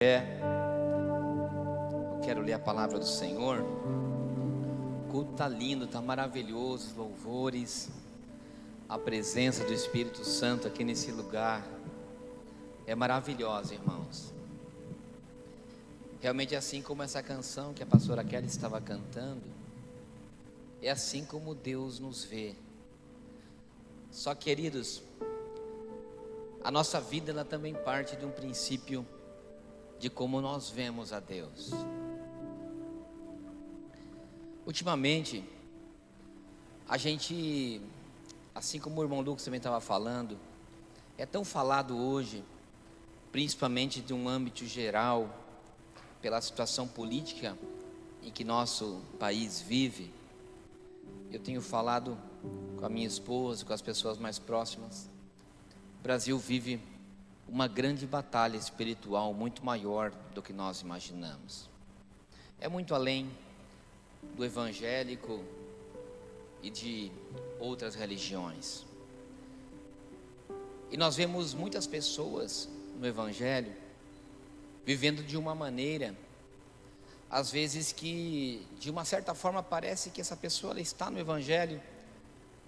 Eu quero ler a palavra do Senhor. O culto está lindo, está maravilhoso, os louvores, a presença do Espírito Santo aqui nesse lugar é maravilhosa, irmãos. Realmente é assim como essa canção que a pastora Kelly estava cantando, é assim como Deus nos vê. Só, queridos, a nossa vida ela também parte de um princípio de como nós vemos a Deus. Ultimamente, a gente, assim como o irmão Lucas também estava falando, é tão falado hoje, principalmente de um âmbito geral, pela situação política em que nosso país vive. Eu tenho falado com a minha esposa, com as pessoas mais próximas. O Brasil vive uma grande batalha espiritual muito maior do que nós imaginamos. É muito além do evangélico e de outras religiões. E nós vemos muitas pessoas no evangelho vivendo de uma maneira, às vezes que de uma certa forma parece que essa pessoa ela está no evangelho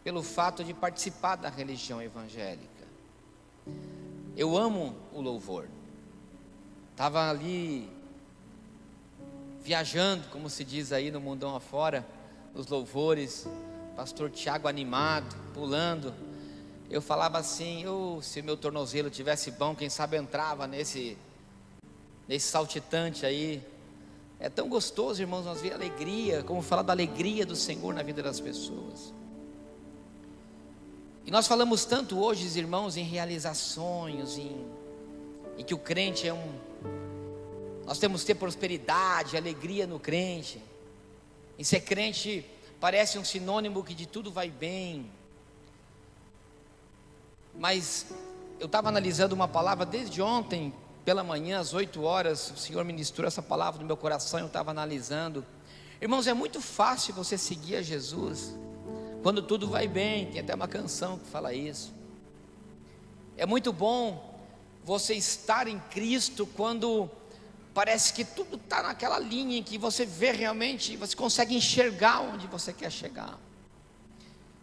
pelo fato de participar da religião evangélica. Eu amo o louvor. Estava ali viajando, como se diz aí no mundão afora, os louvores, pastor Tiago animado, pulando. Eu falava assim, se meu tornozelo tivesse bom, quem sabe eu entrava nesse saltitante aí. É tão gostoso, irmãos, nós ver a alegria, como falar da alegria do Senhor na vida das pessoas. E nós falamos tanto hoje, irmãos, em realizar sonhos, em que o crente nós temos que ter prosperidade, alegria no crente. Em ser crente parece um sinônimo que de tudo vai bem. Mas eu estava analisando uma palavra desde ontem, pela manhã, às 8 horas, o Senhor ministrou essa palavra no meu coração, eu estava analisando. Irmãos, é muito fácil você seguir a Jesus quando tudo vai bem. Tem até uma canção que fala isso. É muito bom você estar em Cristo quando parece que tudo está naquela linha em que você vê realmente, você consegue enxergar onde você quer chegar.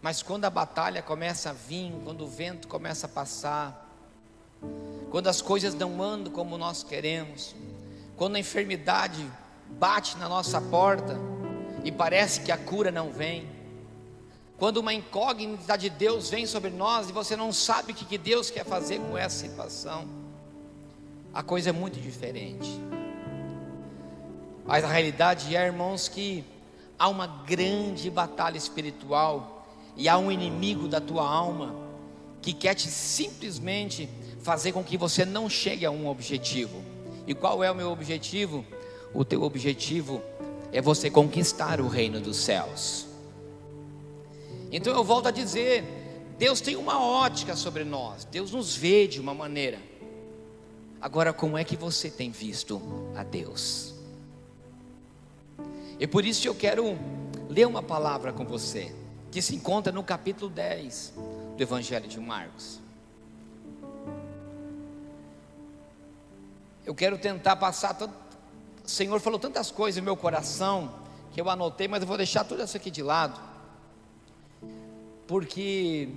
Mas quando a batalha começa a vir, quando o vento começa a passar, quando as coisas não andam como nós queremos, quando a enfermidade bate na nossa porta e parece que a cura não vem, quando uma incógnita de Deus vem sobre nós e você não sabe o que Deus quer fazer com essa situação, a coisa é muito diferente. Mas a realidade é, irmãos, que há uma grande batalha espiritual e há um inimigo da tua alma que quer te simplesmente fazer com que você não chegue a um objetivo. E qual é o meu objetivo? O teu objetivo é você conquistar o reino dos céus. Então eu volto a dizer, Deus tem uma ótica sobre nós, Deus nos vê de uma maneira. Agora, como é que você tem visto a Deus? E por isso eu quero ler uma palavra com você, que se encontra no capítulo 10 do Evangelho de Marcos. Eu quero tentar passar o Senhor falou tantas coisas no meu coração, que eu anotei, mas eu vou deixar tudo isso aqui de lado, porque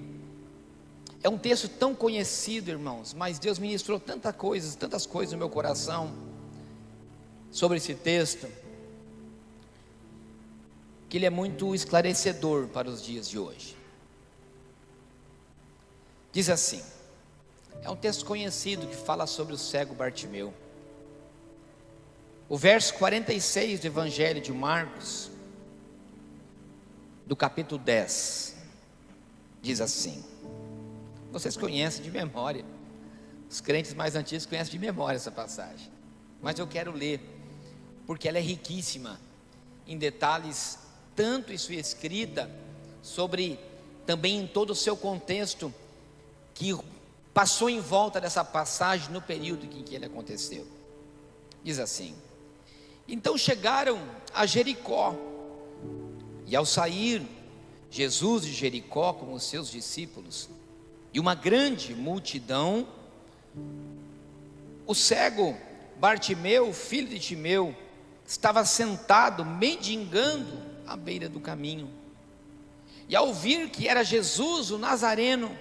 é um texto tão conhecido, irmãos, mas Deus ministrou tantas coisas no meu coração sobre esse texto, que ele é muito esclarecedor para os dias de hoje. Diz assim, é um texto conhecido que fala sobre o cego Bartimeu. O verso 46 do Evangelho de Marcos, do capítulo 10, diz assim, vocês conhecem de memória, os crentes mais antigos conhecem de memória essa passagem, mas eu quero ler, porque ela é riquíssima em detalhes, tanto em sua escrita, sobre também em todo o seu contexto, que passou em volta dessa passagem no período em que ele aconteceu. Diz assim, então chegaram a Jericó, e ao sair Jesus de Jericó com os seus discípulos e uma grande multidão, o cego Bartimeu, filho de Timeu, estava sentado, mendigando à beira do caminho. E ao ouvir que era Jesus, o Nazareno,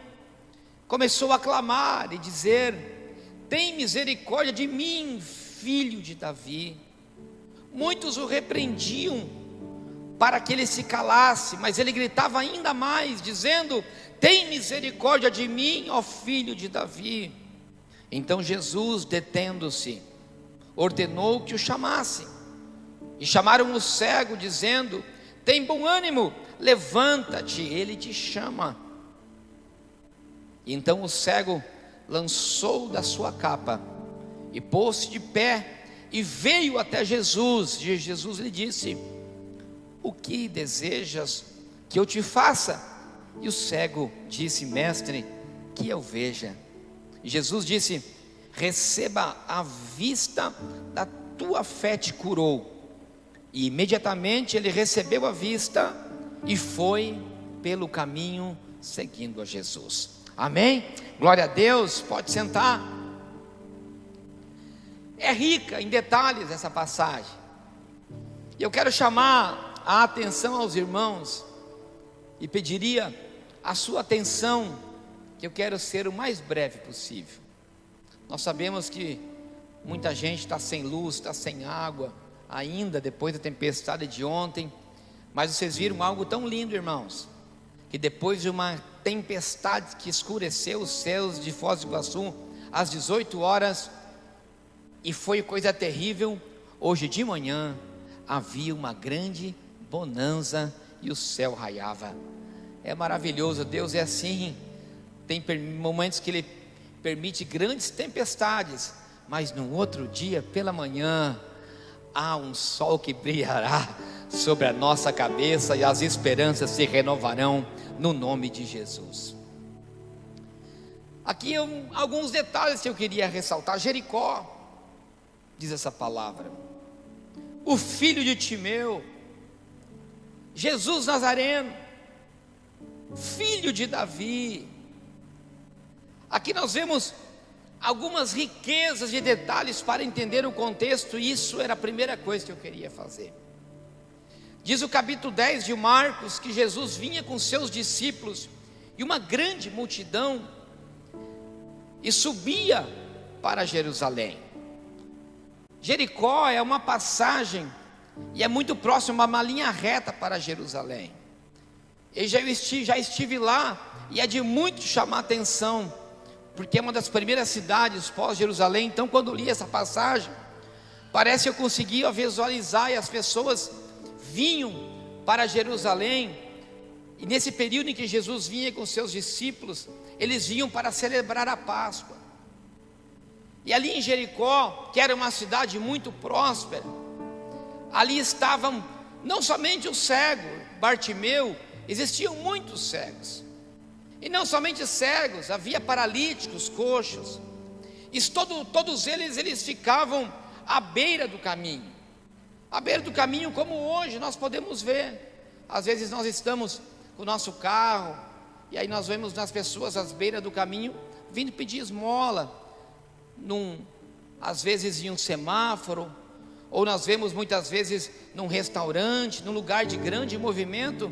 começou a clamar e dizer: tem misericórdia de mim, filho de Davi. Muitos o repreendiam para que ele se calasse, mas ele gritava ainda mais, dizendo: tem misericórdia de mim, ó filho de Davi. Então Jesus, detendo-se, ordenou que o chamassem. E chamaram o cego, dizendo: tem bom ânimo, levanta-te, ele te chama. Então o cego lançou da sua capa e pôs-se de pé e veio até Jesus. E Jesus lhe disse: o que desejas que eu te faça? E o cego disse: mestre, que eu veja. E Jesus disse: receba a vista, da tua fé te curou. E imediatamente ele recebeu a vista e foi pelo caminho seguindo a Jesus. Amém? Glória a Deus, pode sentar. É rica em detalhes essa passagem. E eu quero chamar a atenção aos irmãos e pediria a sua atenção, que eu quero ser o mais breve possível. Nós sabemos que muita gente está sem luz, está sem água, ainda depois da tempestade de ontem. Mas vocês viram algo tão lindo, irmãos, que depois de uma tempestade que escureceu os céus de Foz do Iguaçu às 18 horas, e foi coisa terrível, hoje de manhã havia uma grande bonança e o céu raiava. É maravilhoso, Deus é assim. Tem momentos que Ele permite grandes tempestades, mas no outro dia, pela manhã, há um sol que brilhará sobre a nossa cabeça e as esperanças se renovarão no nome de Jesus. Aqui alguns detalhes que eu queria ressaltar. Jericó, diz essa palavra, o filho de Timeu, Jesus Nazareno, filho de Davi. Aqui nós vemos algumas riquezas de detalhes para entender o contexto, e isso era a primeira coisa que eu queria fazer. Diz o capítulo 10 de Marcos que Jesus vinha com seus discípulos e uma grande multidão e subia para Jerusalém. Jericó é uma passagem e é muito próximo a uma linha reta para Jerusalém. Eu já estive lá e é de muito chamar a atenção, porque é uma das primeiras cidades pós-Jerusalém. Então quando li essa passagem, parece que eu conseguia visualizar, e as pessoas vinham para Jerusalém, e nesse período em que Jesus vinha com seus discípulos, eles vinham para celebrar a Páscoa. E ali em Jericó, que era uma cidade muito próspera, ali estavam não somente o cego Bartimeu, existiam muitos cegos. E não somente cegos, havia paralíticos, coxos. E todos eles ficavam à beira do caminho. À beira do caminho, como hoje nós podemos ver. Às vezes nós estamos com o nosso carro, e aí nós vemos nas pessoas à beira do caminho vindo pedir esmola, às vezes em um semáforo, ou nós vemos muitas vezes num restaurante, num lugar de grande movimento.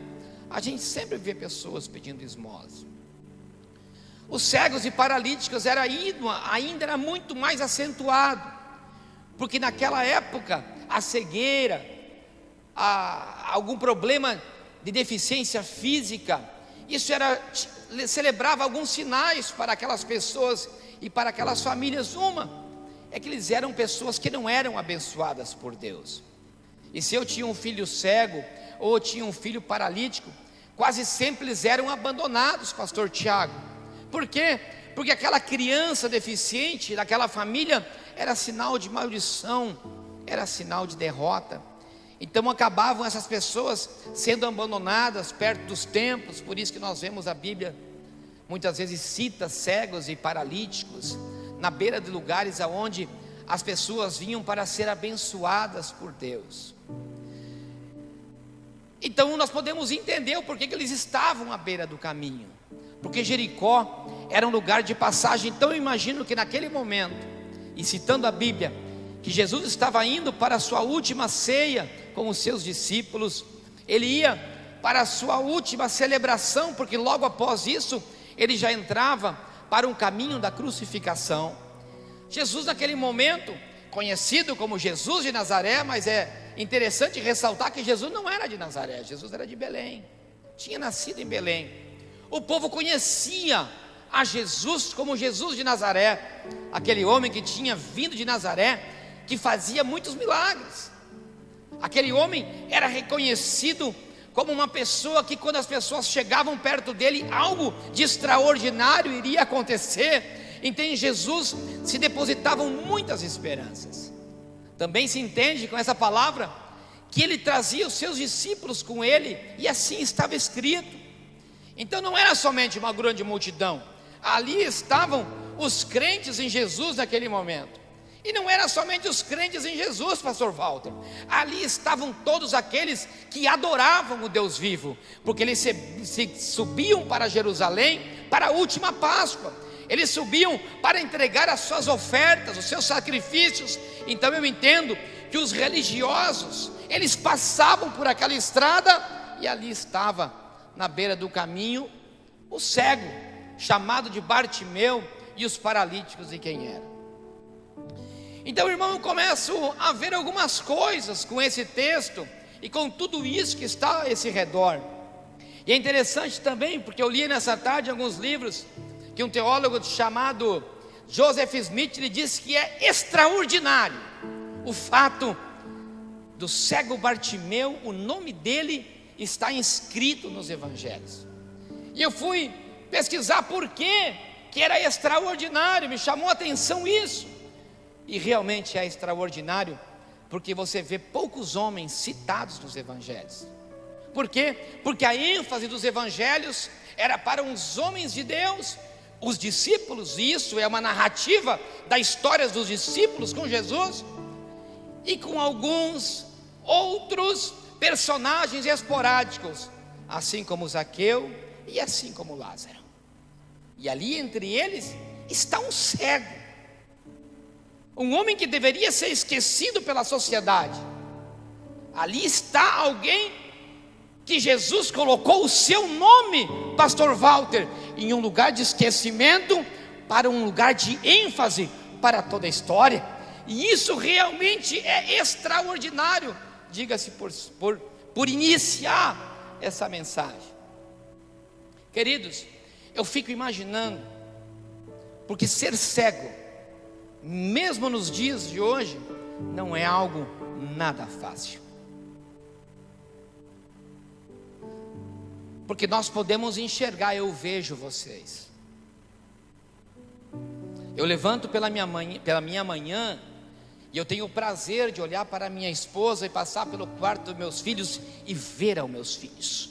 A gente sempre vê pessoas pedindo esmolas. Os cegos e paralíticos ainda era muito mais acentuado, porque naquela época a cegueira, algum problema de deficiência física, isso celebrava alguns sinais para aquelas pessoas e para aquelas famílias. Uma é que eles eram pessoas que não eram abençoadas por Deus. E se eu tinha um filho cego ou eu tinha um filho paralítico, quase sempre eles eram abandonados, pastor Tiago. Por quê? Porque aquela criança deficiente daquela família era sinal de maldição, era sinal de derrota. Então acabavam essas pessoas sendo abandonadas perto dos templos. Por isso que nós vemos a Bíblia muitas vezes cita cegos e paralíticos na beira de lugares aonde as pessoas vinham para ser abençoadas por Deus. Então nós podemos entender o porquê que eles estavam à beira do caminho, porque Jericó era um lugar de passagem. Então eu imagino que naquele momento, e citando a Bíblia, que Jesus estava indo para a sua última ceia com os seus discípulos. Ele ia para a sua última celebração, porque logo após isso ele já entrava para um caminho da crucificação. Jesus, naquele momento, conhecido como Jesus de Nazaré, mas é interessante ressaltar que Jesus não era de Nazaré, Jesus era de Belém, tinha nascido em Belém. O povo conhecia a Jesus como Jesus de Nazaré, aquele homem que tinha vindo de Nazaré, que fazia muitos milagres. Aquele homem era reconhecido como uma pessoa que, quando as pessoas chegavam perto dele, algo de extraordinário iria acontecer. Então em Jesus se depositavam muitas esperanças. Também se entende com essa palavra que ele trazia os seus discípulos com ele, e assim estava escrito. Então não era somente uma grande multidão, ali estavam os crentes em Jesus naquele momento. E não era somente os crentes em Jesus, pastor Walter, ali estavam todos aqueles que adoravam o Deus vivo, porque eles se subiam para Jerusalém para a última Páscoa. Eles subiam para entregar as suas ofertas, os seus sacrifícios. Então eu entendo que os religiosos, eles passavam por aquela estrada, e ali estava, na beira do caminho, o cego, chamado de Bartimeu, e os paralíticos, e quem era. Então, irmão, eu começo a ver algumas coisas com esse texto e com tudo isso que está a esse redor. E é interessante também, porque eu li nessa tarde alguns livros que um teólogo chamado Joseph Smith, ele disse que é extraordinário o fato do cego Bartimeu, o nome dele está inscrito nos evangelhos. E eu fui pesquisar por que era extraordinário, me chamou a atenção isso. E realmente é extraordinário, porque você vê poucos homens citados nos evangelhos. Por quê? Porque a ênfase dos evangelhos era para os homens de Deus, os discípulos. E isso é uma narrativa da história dos discípulos com Jesus, e com alguns outros personagens esporádicos, assim como Zaqueu e assim como Lázaro. E ali entre eles está um cego, um homem que deveria ser esquecido pela sociedade. Ali está alguém que Jesus colocou o seu nome, pastor Walter, em um lugar de esquecimento para um lugar de ênfase para toda a história. E isso realmente é extraordinário, diga-se por iniciar essa mensagem. Queridos, eu fico imaginando, porque ser cego, mesmo nos dias de hoje, não é algo nada fácil. Porque nós podemos enxergar, eu vejo vocês. Eu levanto pela minha manhã, e eu tenho o prazer de olhar para minha esposa e passar pelo quarto dos meus filhos e ver aos meus filhos.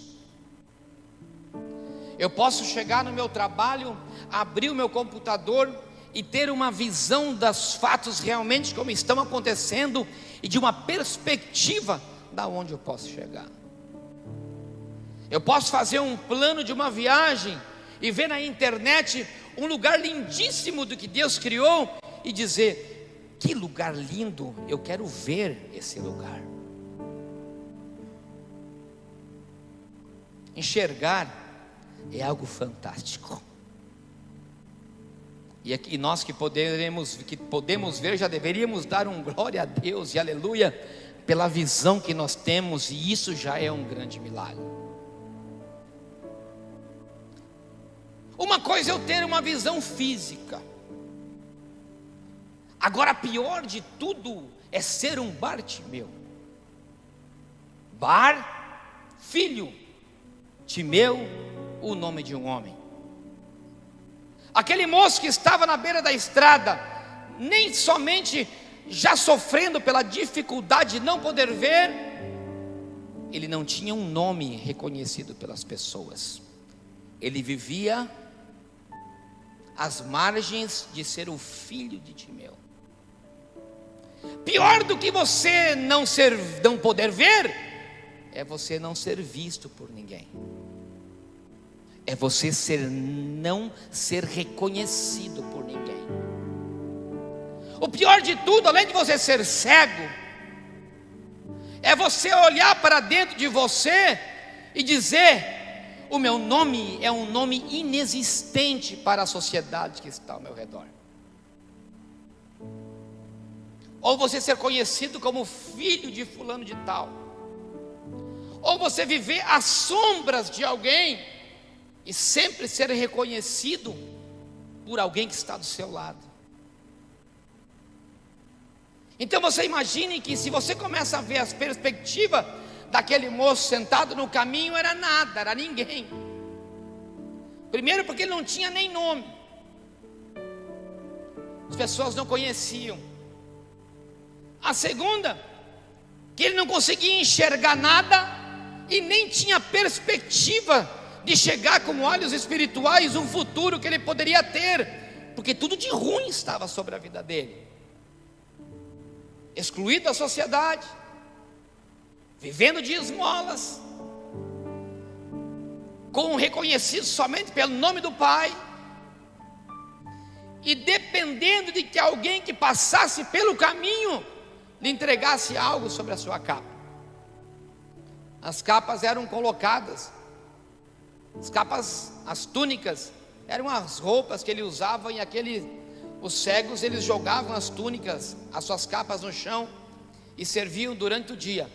Eu posso chegar no meu trabalho, abrir o meu computador e ter uma visão dos fatos realmente como estão acontecendo, e de uma perspectiva da onde eu posso chegar. Eu posso fazer um plano de uma viagem e ver na internet um lugar lindíssimo do que Deus criou e dizer: que lugar lindo, eu quero ver esse lugar. Enxergar é algo fantástico. E nós que podemos ver, já deveríamos dar um glória a Deus e aleluia pela visão que nós temos, e isso já é um grande milagre. Uma coisa é eu ter uma visão física, agora pior de tudo é ser um Bartimeu. Filho, Timeu, o nome de um homem. Aquele moço que estava na beira da estrada, nem somente já sofrendo pela dificuldade de não poder ver, ele não tinha um nome reconhecido pelas pessoas. Ele vivia às margens de ser o filho de Timeu. Pior do que você não poder ver, é você não ser visto por ninguém. É você não ser reconhecido por ninguém. O pior de tudo, além de você ser cego, é você olhar para dentro de você e dizer: o meu nome é um nome inexistente para a sociedade que está ao meu redor. Ou você ser conhecido como filho de fulano de tal, ou você viver às sombras de alguém e sempre ser reconhecido por alguém que está do seu lado. Então você imagine que se você começa a ver as perspectivas daquele moço sentado no caminho, era nada, era ninguém. Primeiro porque ele não tinha nem nome, as pessoas não conheciam. A segunda, que ele não conseguia enxergar nada e nem tinha perspectiva de chegar com olhos espirituais um futuro que ele poderia ter, porque tudo de ruim estava sobre a vida dele. Excluído da sociedade, vivendo de esmolas, com reconhecido somente pelo nome do Pai, e dependendo de que alguém que passasse pelo caminho lhe entregasse algo sobre a sua capa. As capas eram colocadas, as túnicas eram as roupas que ele usava, e os cegos, eles jogavam as túnicas, as suas capas no chão e serviam durante o dia,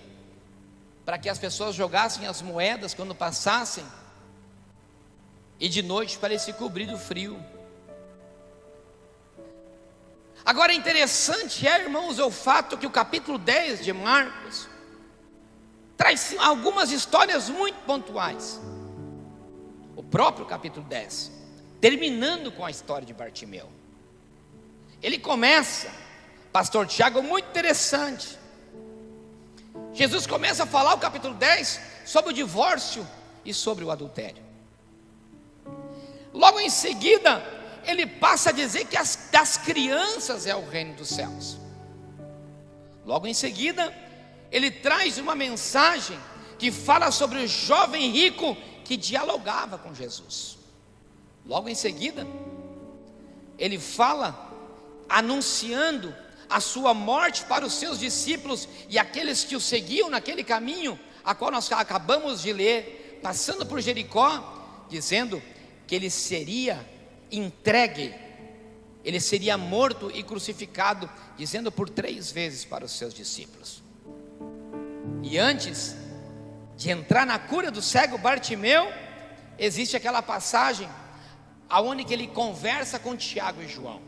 para que as pessoas jogassem as moedas quando passassem, e de noite para ele se cobrir do frio. Agora, interessante irmãos, o fato que o capítulo 10 de Marcos traz algumas histórias muito pontuais. O próprio capítulo 10, terminando com a história de Bartimeu, ele começa, pastor Tiago, muito interessante. Jesus começa a falar o capítulo 10 sobre o divórcio e sobre o adultério. Logo em seguida, ele passa a dizer que das crianças é o reino dos céus. Logo em seguida, ele traz uma mensagem que fala sobre o jovem rico que dialogava com Jesus. Logo em seguida, ele fala anunciando a sua morte para os seus discípulos e aqueles que o seguiam naquele caminho, a qual nós acabamos de ler, passando por Jericó, dizendo que ele seria entregue, ele seria morto e crucificado, dizendo por 3 vezes para os seus discípulos. E antes de entrar na cura do cego Bartimeu, existe aquela passagem aonde que ele conversa com Tiago e João.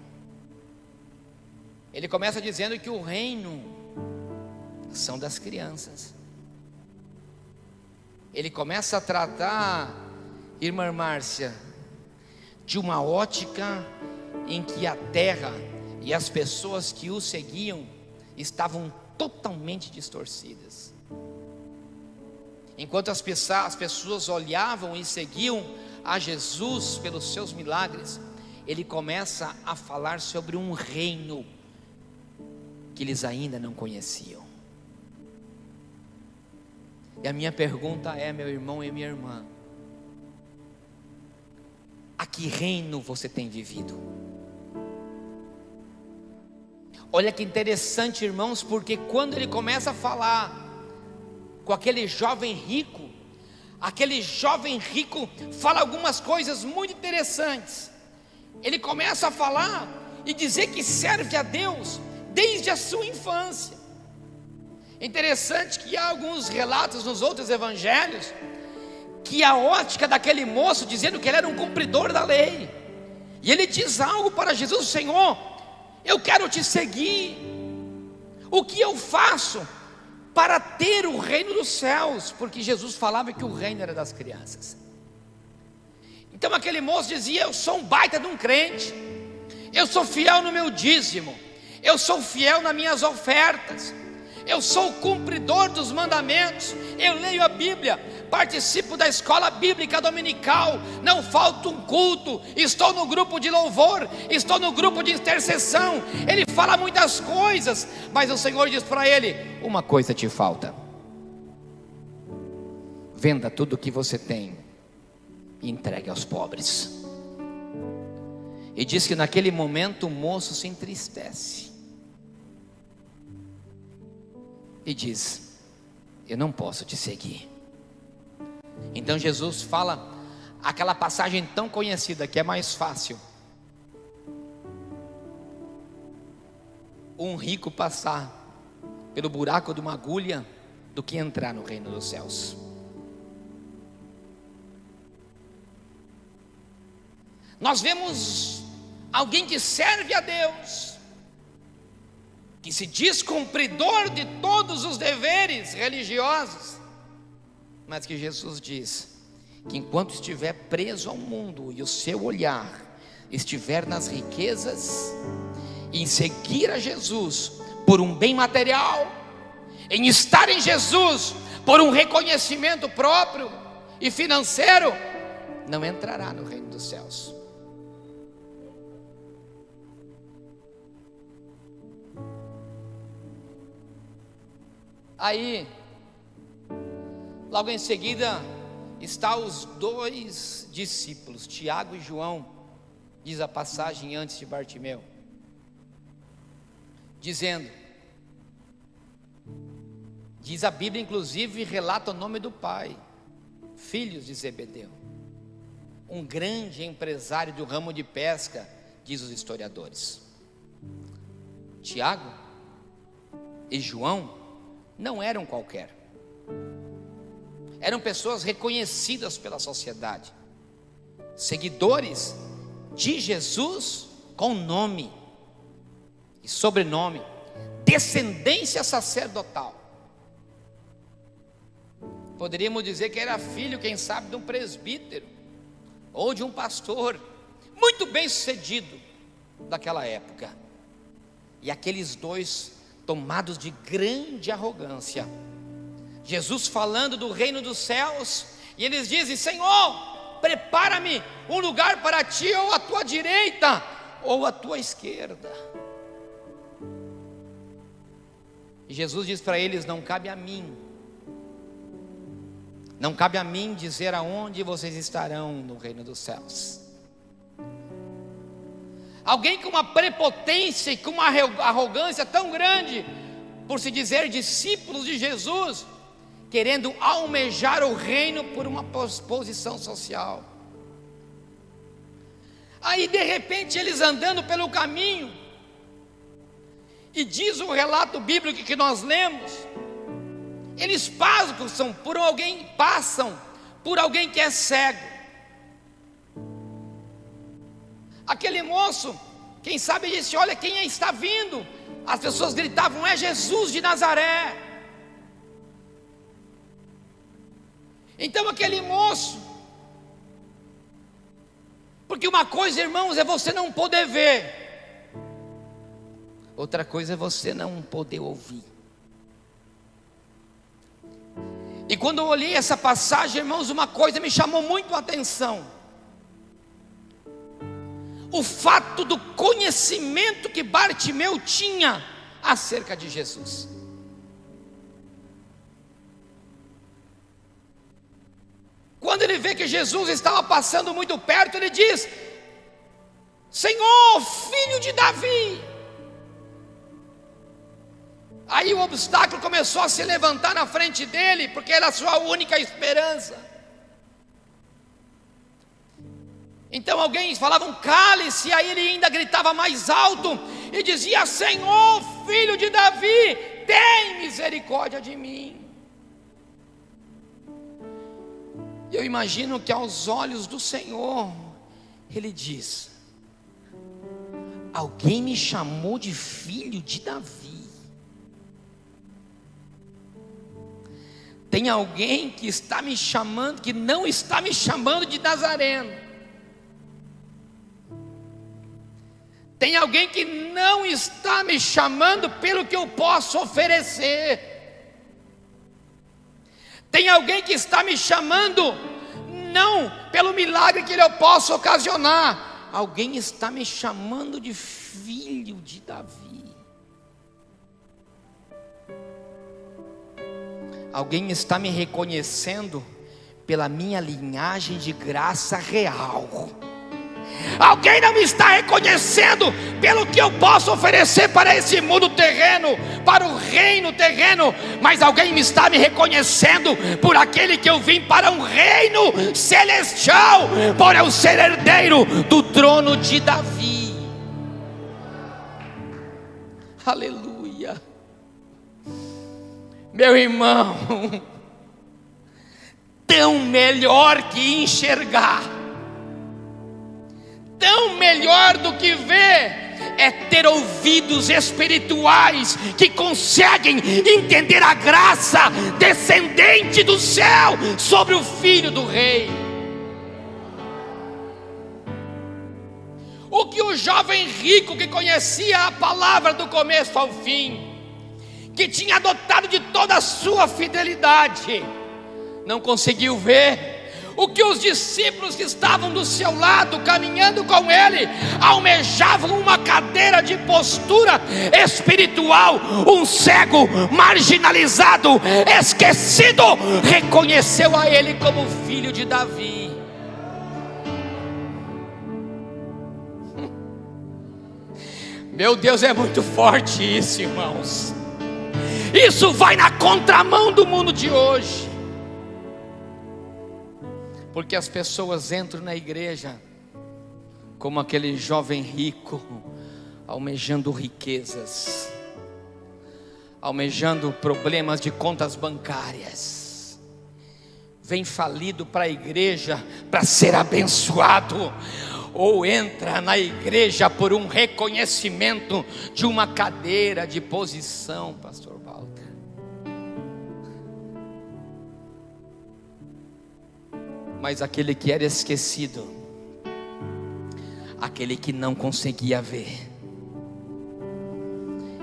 Ele começa dizendo que o reino são das crianças. Ele começa a tratar, irmã Márcia, de uma ótica em que a terra e as pessoas que o seguiam estavam totalmente distorcidas. Enquanto as pessoas olhavam e seguiam a Jesus pelos seus milagres, ele começa a falar sobre um reino que eles ainda não conheciam. E a minha pergunta é, meu irmão e minha irmã, a que reino você tem vivido? Olha que interessante, irmãos, porque quando ele começa a falar com aquele jovem rico fala algumas coisas muito interessantes. Ele começa a falar e dizer que serve a Deus desde a sua infância. Interessante que há alguns relatos nos outros evangelhos que a ótica daquele moço, dizendo que ele era um cumpridor da lei, e ele diz algo para Jesus: Senhor, eu quero te seguir, o que eu faço para ter o reino dos céus? Porque Jesus falava que o reino era das crianças. Então aquele moço dizia: eu sou um baita de um crente, eu sou fiel no meu dízimo, eu sou fiel nas minhas ofertas, eu sou o cumpridor dos mandamentos, eu leio a Bíblia, participo da escola bíblica dominical, não falta um culto, estou no grupo de louvor, estou no grupo de intercessão. Ele fala muitas coisas, mas o Senhor diz para ele: uma coisa te falta, venda tudo o que você tem e entregue aos pobres. E diz que naquele momento o moço se entristece. e diz: eu não posso te seguir. Então Jesus fala aquela passagem tão conhecida que é mais fácil um rico passar pelo buraco de uma agulha do que entrar no reino dos céus. Nós vemos alguém que serve a Deus, que se diz cumpridor de todos os deveres religiosos, mas que Jesus diz que enquanto estiver preso ao mundo e o seu olhar estiver nas riquezas, em seguir a Jesus por um bem material, em estar em Jesus por um reconhecimento próprio e financeiro, não entrará no reino dos céus. Aí, logo em seguida, está os dois discípulos, Tiago e João, diz a passagem antes de Bartimeu, dizendo, diz a Bíblia inclusive, relata o nome do pai, filhos de Zebedeu, um grande empresário do ramo de pesca, diz os historiadores. Tiago e João não eram qualquer, eram pessoas reconhecidas pela sociedade, seguidores de Jesus com nome e sobrenome, descendência sacerdotal. Poderíamos dizer que era filho, quem sabe, de um presbítero ou de um pastor muito bem sucedido daquela época. E aqueles dois tomados de grande arrogância, Jesus falando do reino dos céus, e eles dizem: Senhor, prepara-me um lugar para ti, ou à tua direita, ou à tua esquerda. E Jesus diz para eles: não cabe a mim dizer aonde vocês estarão no reino dos céus. Alguém com uma prepotência e com uma arrogância tão grande, por se dizer discípulos de Jesus, querendo almejar o reino por uma posição social. Aí de repente eles andando pelo caminho, e diz o relato bíblico que nós lemos, eles passam por alguém que é cego. Aquele moço, quem sabe disse: olha quem está vindo. As pessoas gritavam: é Jesus de Nazaré. Então aquele moço, porque uma coisa, irmãos, é você não poder ver, outra coisa é você não poder ouvir. E quando eu olhei essa passagem, irmãos, uma coisa me chamou muito a atenção: o fato do conhecimento que Bartimeu tinha acerca de Jesus. Quando ele vê que Jesus estava passando muito perto, ele diz: Senhor, filho de Davi. Aí o obstáculo começou a se levantar na frente dele, porque era a sua única esperança. Então alguém falava um cálice, aí ele ainda gritava mais alto e dizia: Senhor, filho de Davi, tem misericórdia de mim. Eu imagino que aos olhos do Senhor, ele diz: alguém me chamou de filho de Davi. Tem alguém que está me chamando, que não está me chamando de Nazareno. Tem alguém que não está me chamando pelo que eu posso oferecer. Tem alguém que está me chamando não pelo milagre que eu posso ocasionar. Alguém está me chamando de filho de Davi. Alguém está me reconhecendo pela minha linhagem de graça real. Alguém não me está reconhecendo pelo que eu posso oferecer para esse mundo terreno, para o reino terreno, mas alguém está me reconhecendo por aquele que eu vim para um reino celestial, por eu ser herdeiro do trono de Davi. Aleluia. Meu irmão, tão melhor que enxergar, tão melhor do que ver, é ter ouvidos espirituais que conseguem entender a graça descendente do céu sobre o Filho do Rei. O que o jovem rico, que conhecia a palavra do começo ao fim, que tinha adotado de toda a sua fidelidade, não conseguiu ver, o que os discípulos que estavam do seu lado, caminhando com ele, almejavam uma cadeira de postura espiritual. Um cego, marginalizado, esquecido, reconheceu a ele como filho de Davi. Meu Deus, é muito forte isso, irmãos. Isso vai na contramão do mundo de hoje, porque as pessoas entram na igreja como aquele jovem rico, almejando riquezas, almejando problemas de contas bancárias, vem falido para a igreja para ser abençoado, ou entra na igreja por um reconhecimento de uma cadeira de posição, pastor Walter. Mas aquele que era esquecido, aquele que não conseguia ver,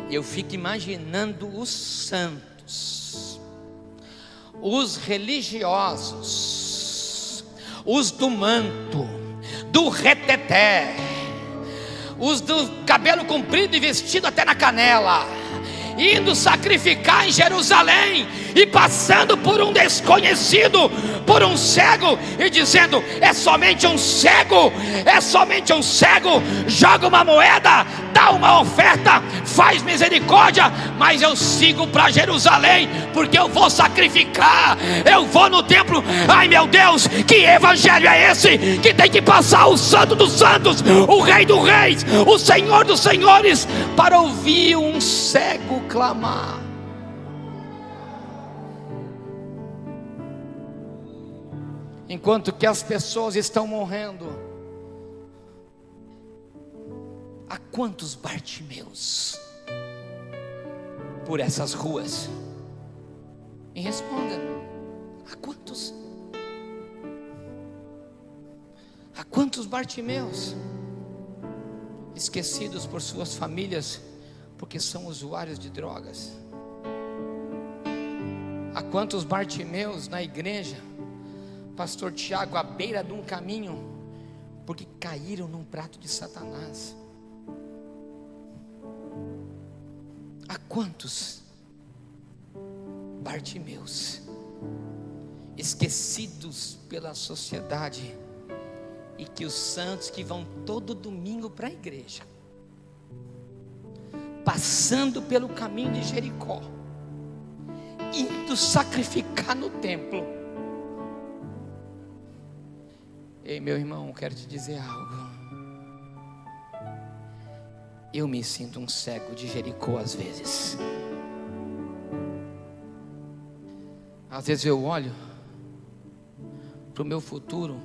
eu fico imaginando os santos, os religiosos, os do manto, do reteté, os do cabelo comprido e vestido até na canela, indo sacrificar em Jerusalém, e passando por um desconhecido, por um cego, e dizendo: é somente um cego, é somente um cego, joga uma moeda, dá uma oferta, faz misericórdia, mas eu sigo para Jerusalém, porque eu vou sacrificar, eu vou no templo. Ai meu Deus, que evangelho é esse, que tem que passar o santo dos santos, o rei dos reis, o senhor dos senhores, para ouvir um cego clamar? Enquanto que as pessoas estão morrendo, há quantos Bartimeus por essas ruas? Me responda, há quantos? Há quantos Bartimeus esquecidos por suas famílias, porque são usuários de drogas? Há quantos Bartimeus na igreja, pastor Tiago, à beira de um caminho, porque caíram num prato de Satanás? Há quantos Bartimeus esquecidos pela sociedade, e que os santos que vão todo domingo para a igreja, passando pelo caminho de Jericó, indo sacrificar no templo. Ei, meu irmão, quero te dizer algo. Eu me sinto um cego de Jericó às vezes. Às vezes eu olho para o meu futuro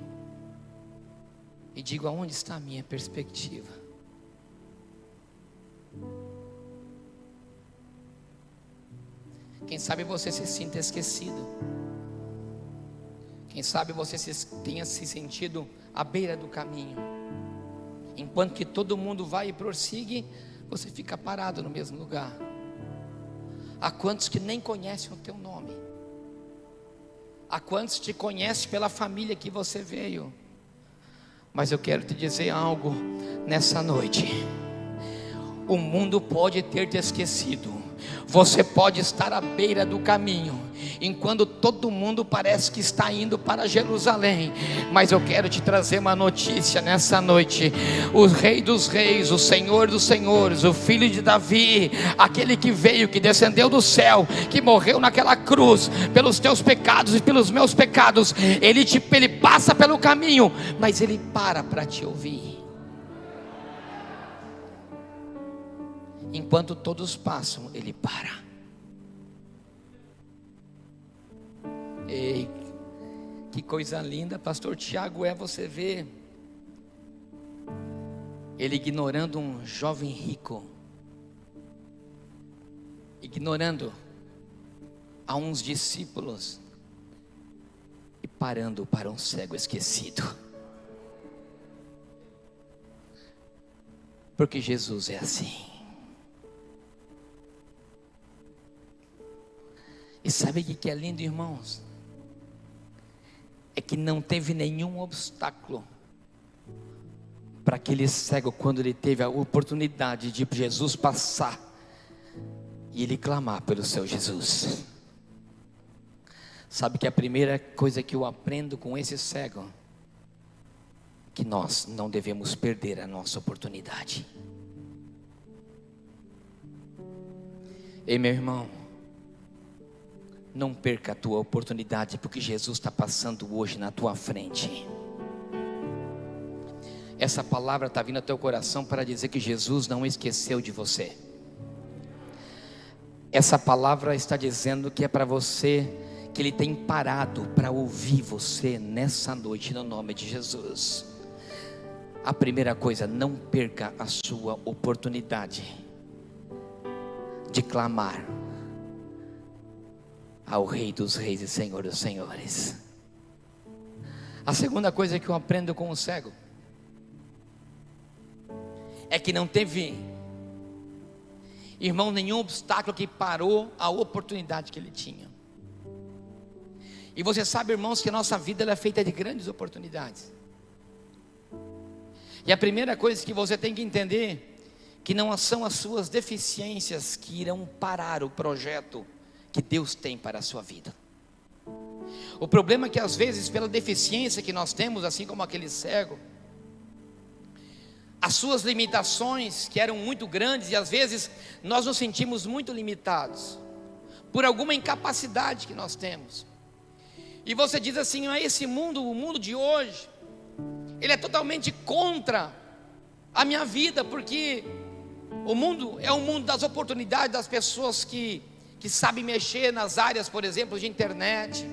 e digo: aonde está a minha perspectiva? Quem sabe você se sinta esquecido. Quem sabe você tenha se sentido à beira do caminho. Enquanto que todo mundo vai e prossigue, você fica parado no mesmo lugar. Há quantos que nem conhecem o teu nome? Há quantos te conhecem pela família que você veio? Mas eu quero te dizer algo nessa noite. O mundo pode ter te esquecido. Você pode estar à beira do caminho, enquanto todo mundo parece que está indo para Jerusalém. Mas eu quero te trazer uma notícia nessa noite. O Rei dos Reis, o Senhor dos Senhores, o Filho de Davi, aquele que veio, que descendeu do céu, que morreu naquela cruz pelos teus pecados e pelos meus pecados, ele passa pelo caminho, mas ele para te ouvir. Enquanto todos passam, ele para. Ei, que coisa linda, pastor Tiago, é você ver ele ignorando um jovem rico, ignorando a uns discípulos e parando para um cego esquecido. Porque Jesus é assim. E sabe o que é lindo, irmãos? É que não teve nenhum obstáculo para aquele cego, quando ele teve a oportunidade de Jesus passar e ele clamar pelo seu Jesus. Sabe que a primeira coisa que eu aprendo com esse cego, que nós não devemos perder a nossa oportunidade. Ei, meu irmão, não perca a tua oportunidade, porque Jesus está passando hoje na tua frente. Essa palavra está vindo ao teu coração para dizer que Jesus não esqueceu de você. Essa palavra está dizendo que é para você, que Ele tem parado para ouvir você nessa noite, no nome de Jesus. A primeira coisa, não perca a sua oportunidade de clamar ao Rei dos Reis e Senhor dos Senhores. A segunda coisa que eu aprendo com o cego é que não teve, irmão, nenhum obstáculo que parou a oportunidade que ele tinha. E você sabe, irmãos, que a nossa vida ela é feita de grandes oportunidades. E a primeira coisa que você tem que entender, que não são as suas deficiências que irão parar o projeto que Deus tem para a sua vida. O problema é que às vezes, pela deficiência que nós temos, assim como aquele cego, as suas limitações que eram muito grandes, e às vezes nós nos sentimos muito limitados por alguma incapacidade que nós temos. E você diz assim: esse mundo, o mundo de hoje, ele é totalmente contra a minha vida, porque o mundo é um mundo das oportunidades, das pessoas que sabem mexer nas áreas, por exemplo, de internet,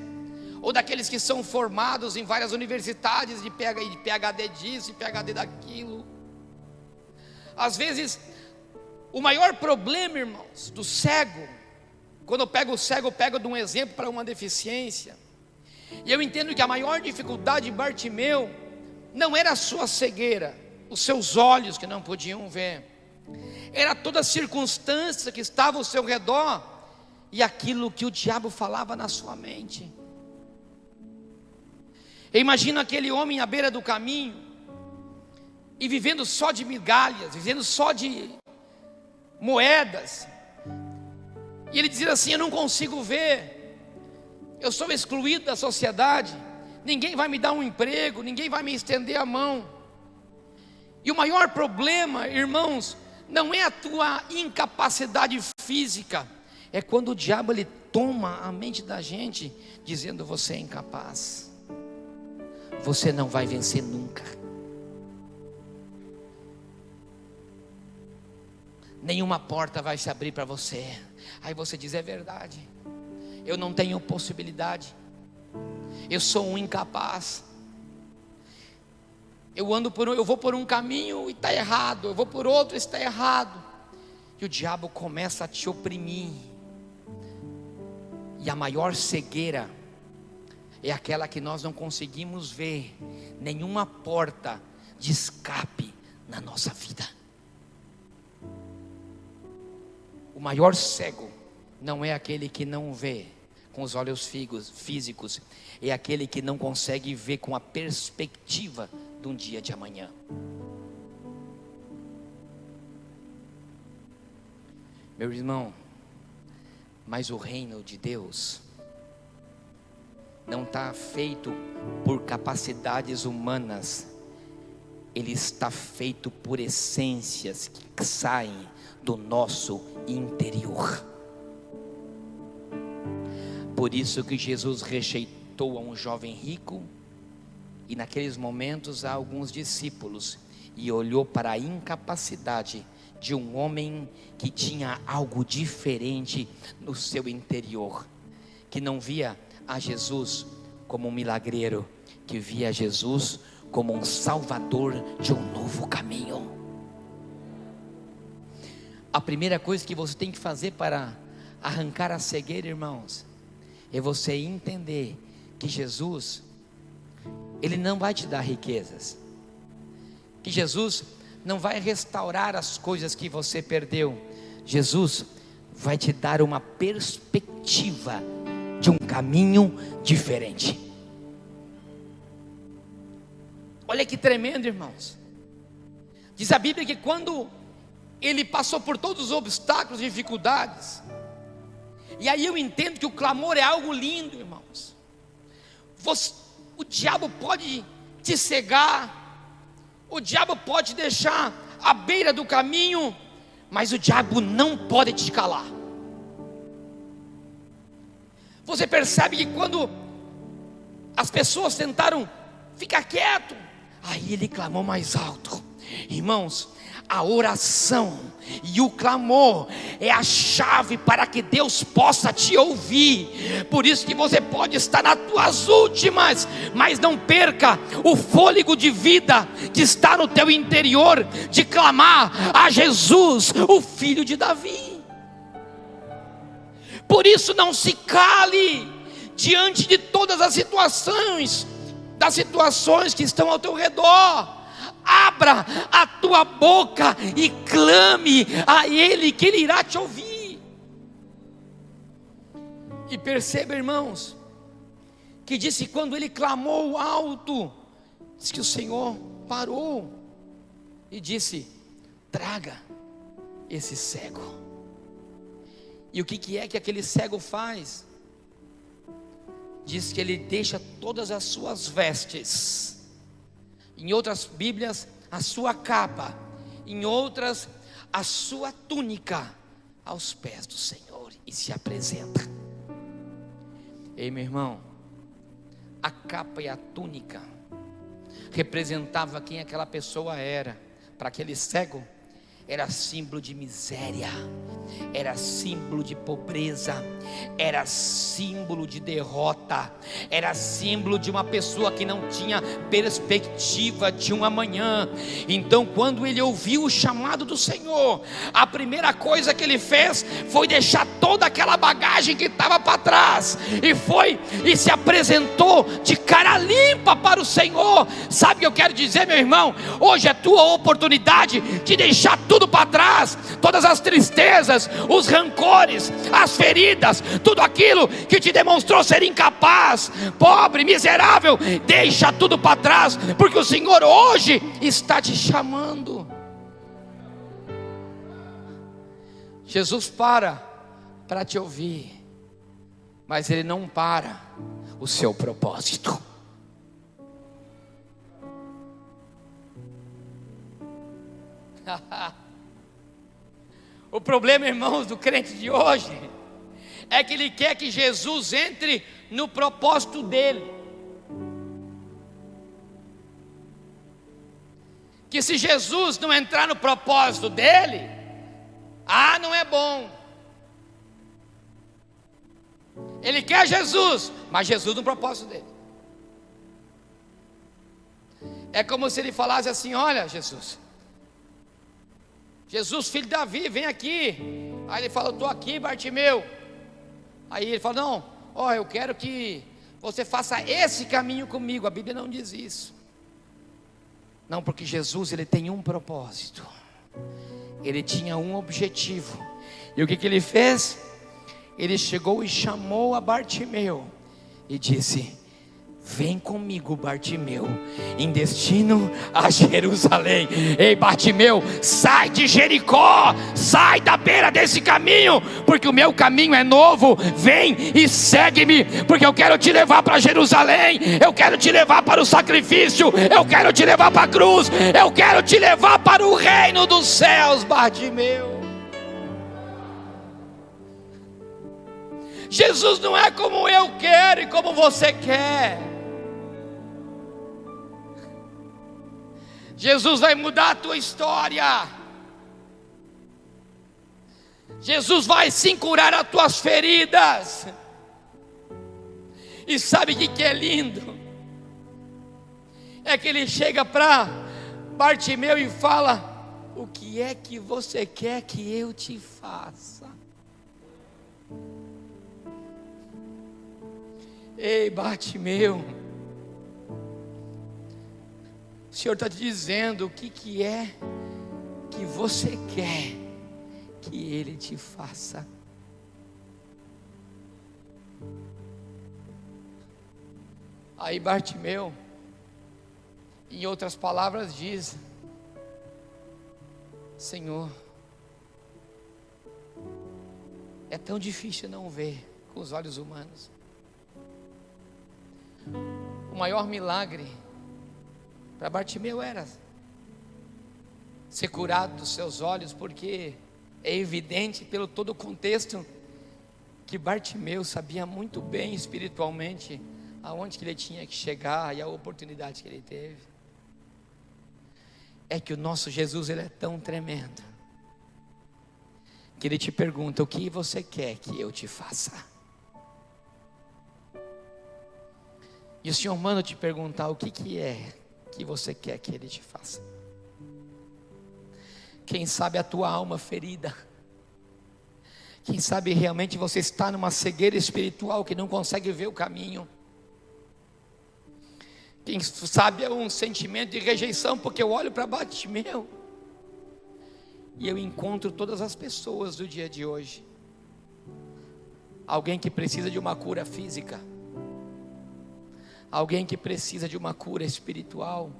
ou daqueles que são formados em várias universidades de PhD disso e PhD daquilo. Às vezes, o maior problema, irmãos, do cego, quando eu pego o cego, eu pego de um exemplo para uma deficiência, e eu entendo que a maior dificuldade de Bartimeu não era a sua cegueira, os seus olhos que não podiam ver, era toda a circunstância que estava ao seu redor, e aquilo que o diabo falava na sua mente. Imagina aquele homem à beira do caminho, e vivendo só de migalhas, vivendo só de moedas, e ele dizia assim: eu não consigo ver, eu sou excluído da sociedade, ninguém vai me dar um emprego, ninguém vai me estender a mão. E o maior problema, irmãos, não é a tua incapacidade física, é quando o diabo ele toma a mente da gente, dizendo: você é incapaz, você não vai vencer nunca, nenhuma porta vai se abrir para você. Aí você diz: é verdade, eu não tenho possibilidade, eu sou um incapaz, eu vou por um caminho e está errado, eu vou por outro e está errado. E o diabo começa a te oprimir. E a maior cegueira é aquela que nós não conseguimos ver nenhuma porta de escape na nossa vida. O maior cego não é aquele que não vê com os olhos físicos, é aquele que não consegue ver com a perspectiva de um dia de amanhã. Meu irmão, mas o reino de Deus não está feito por capacidades humanas, ele está feito por essências que saem do nosso interior. Por isso que Jesus rejeitou a um jovem rico, e naqueles momentos há alguns discípulos, e olhou para a incapacidade de um homem que tinha algo diferente no seu interior, que não via a Jesus como um milagreiro, que via Jesus como um salvador de um novo caminho. A primeira coisa que você tem que fazer para arrancar a cegueira, irmãos, é você entender que Jesus, Ele não vai te dar riquezas, que Jesus não vai restaurar as coisas que você perdeu. Jesus vai te dar uma perspectiva de um caminho diferente. Olha que tremendo, irmãos. Diz a Bíblia que quando ele passou por todos os obstáculos e dificuldades, e aí eu entendo que o clamor é algo lindo, irmãos. O diabo pode te cegar, o diabo pode te deixar à beira do caminho, mas o diabo não pode te calar. Você percebe que quando as pessoas tentaram ficar quieto, aí ele clamou mais alto. Irmãos, a oração e o clamor é a chave para que Deus possa te ouvir. Por isso que você pode estar nas tuas últimas, mas não perca o fôlego de vida que está no teu interior, de clamar a Jesus, o filho de Davi. Por isso não se cale diante de todas as situações, das situações que estão ao teu redor. Abra a tua boca e clame a Ele, que Ele irá te ouvir. E perceba, irmãos, que disse quando ele clamou alto, diz que o Senhor parou e disse: traga esse cego. E o que é que aquele cego faz? Diz que ele deixa todas as suas vestes, em outras Bíblias a sua capa, em outras a sua túnica, aos pés do Senhor, e se apresenta. Ei, meu irmão, a capa e a túnica representava quem aquela pessoa era. Para aquele cego era símbolo de miséria, era símbolo de pobreza, era símbolo de derrota, era símbolo de uma pessoa que não tinha perspectiva de um amanhã. Então quando ele ouviu o chamado do Senhor, a primeira coisa que ele fez foi deixar toda aquela bagagem que estava para trás, e foi e se apresentou de cara limpa para o Senhor. Sabe o que eu quero dizer, meu irmão? Hoje é tua oportunidade de deixar tudo para trás, todas as tristezas, os rancores, as feridas, tudo aquilo que te demonstrou ser incapaz, pobre, miserável. Deixa tudo para trás, porque o Senhor hoje está te chamando. Jesus para te ouvir, mas Ele não para o seu propósito. O problema, irmãos, do crente de hoje é que ele quer que Jesus entre no propósito dele. Que se Jesus não entrar no propósito dele, não é bom. Ele quer Jesus, mas Jesus no propósito dele. É como se ele falasse assim: olha, Jesus, filho de Davi, vem aqui. Aí ele fala: eu estou aqui, Bartimeu. Aí ele fala: não, eu quero que você faça esse caminho comigo. A Bíblia não diz isso. Não, porque Jesus, ele tem um propósito, ele tinha um objetivo. E o que ele fez? Ele chegou e chamou a Bartimeu e disse: vem comigo, Bartimeu, em destino a Jerusalém. Ei, Bartimeu, sai de Jericó, sai da beira desse caminho, porque o meu caminho é novo. Vem e segue-me, porque eu quero te levar para Jerusalém, eu quero te levar para o sacrifício, eu quero te levar para a cruz, eu quero te levar para o reino dos céus. Bartimeu, Jesus não é como eu quero e como você quer. Jesus vai mudar a tua história. Jesus vai sim curar as tuas feridas. E sabe o que é lindo? É que ele chega para Bartimeu e fala: o que é que você quer que eu te faça? Ei, Bartimeu, o Senhor está te dizendo o que é que você quer que Ele te faça. Aí Bartimeu, em outras palavras, diz: Senhor, é tão difícil não ver com os olhos humanos. O maior milagre para Bartimeu era ser curado dos seus olhos, porque é evidente pelo todo o contexto que Bartimeu sabia muito bem espiritualmente aonde que ele tinha que chegar e a oportunidade que ele teve. É que o nosso Jesus, ele é tão tremendo que ele te pergunta: o que você quer que eu te faça? E o Senhor manda te perguntar: o que é que você quer que Ele te faça? Quem sabe a tua alma ferida, quem sabe realmente você está numa cegueira espiritual que não consegue ver o caminho. Quem sabe é um sentimento de rejeição, porque eu olho para Bartimeu e eu encontro todas as pessoas do dia de hoje. Alguém que precisa de uma cura física, alguém que precisa de uma cura espiritual,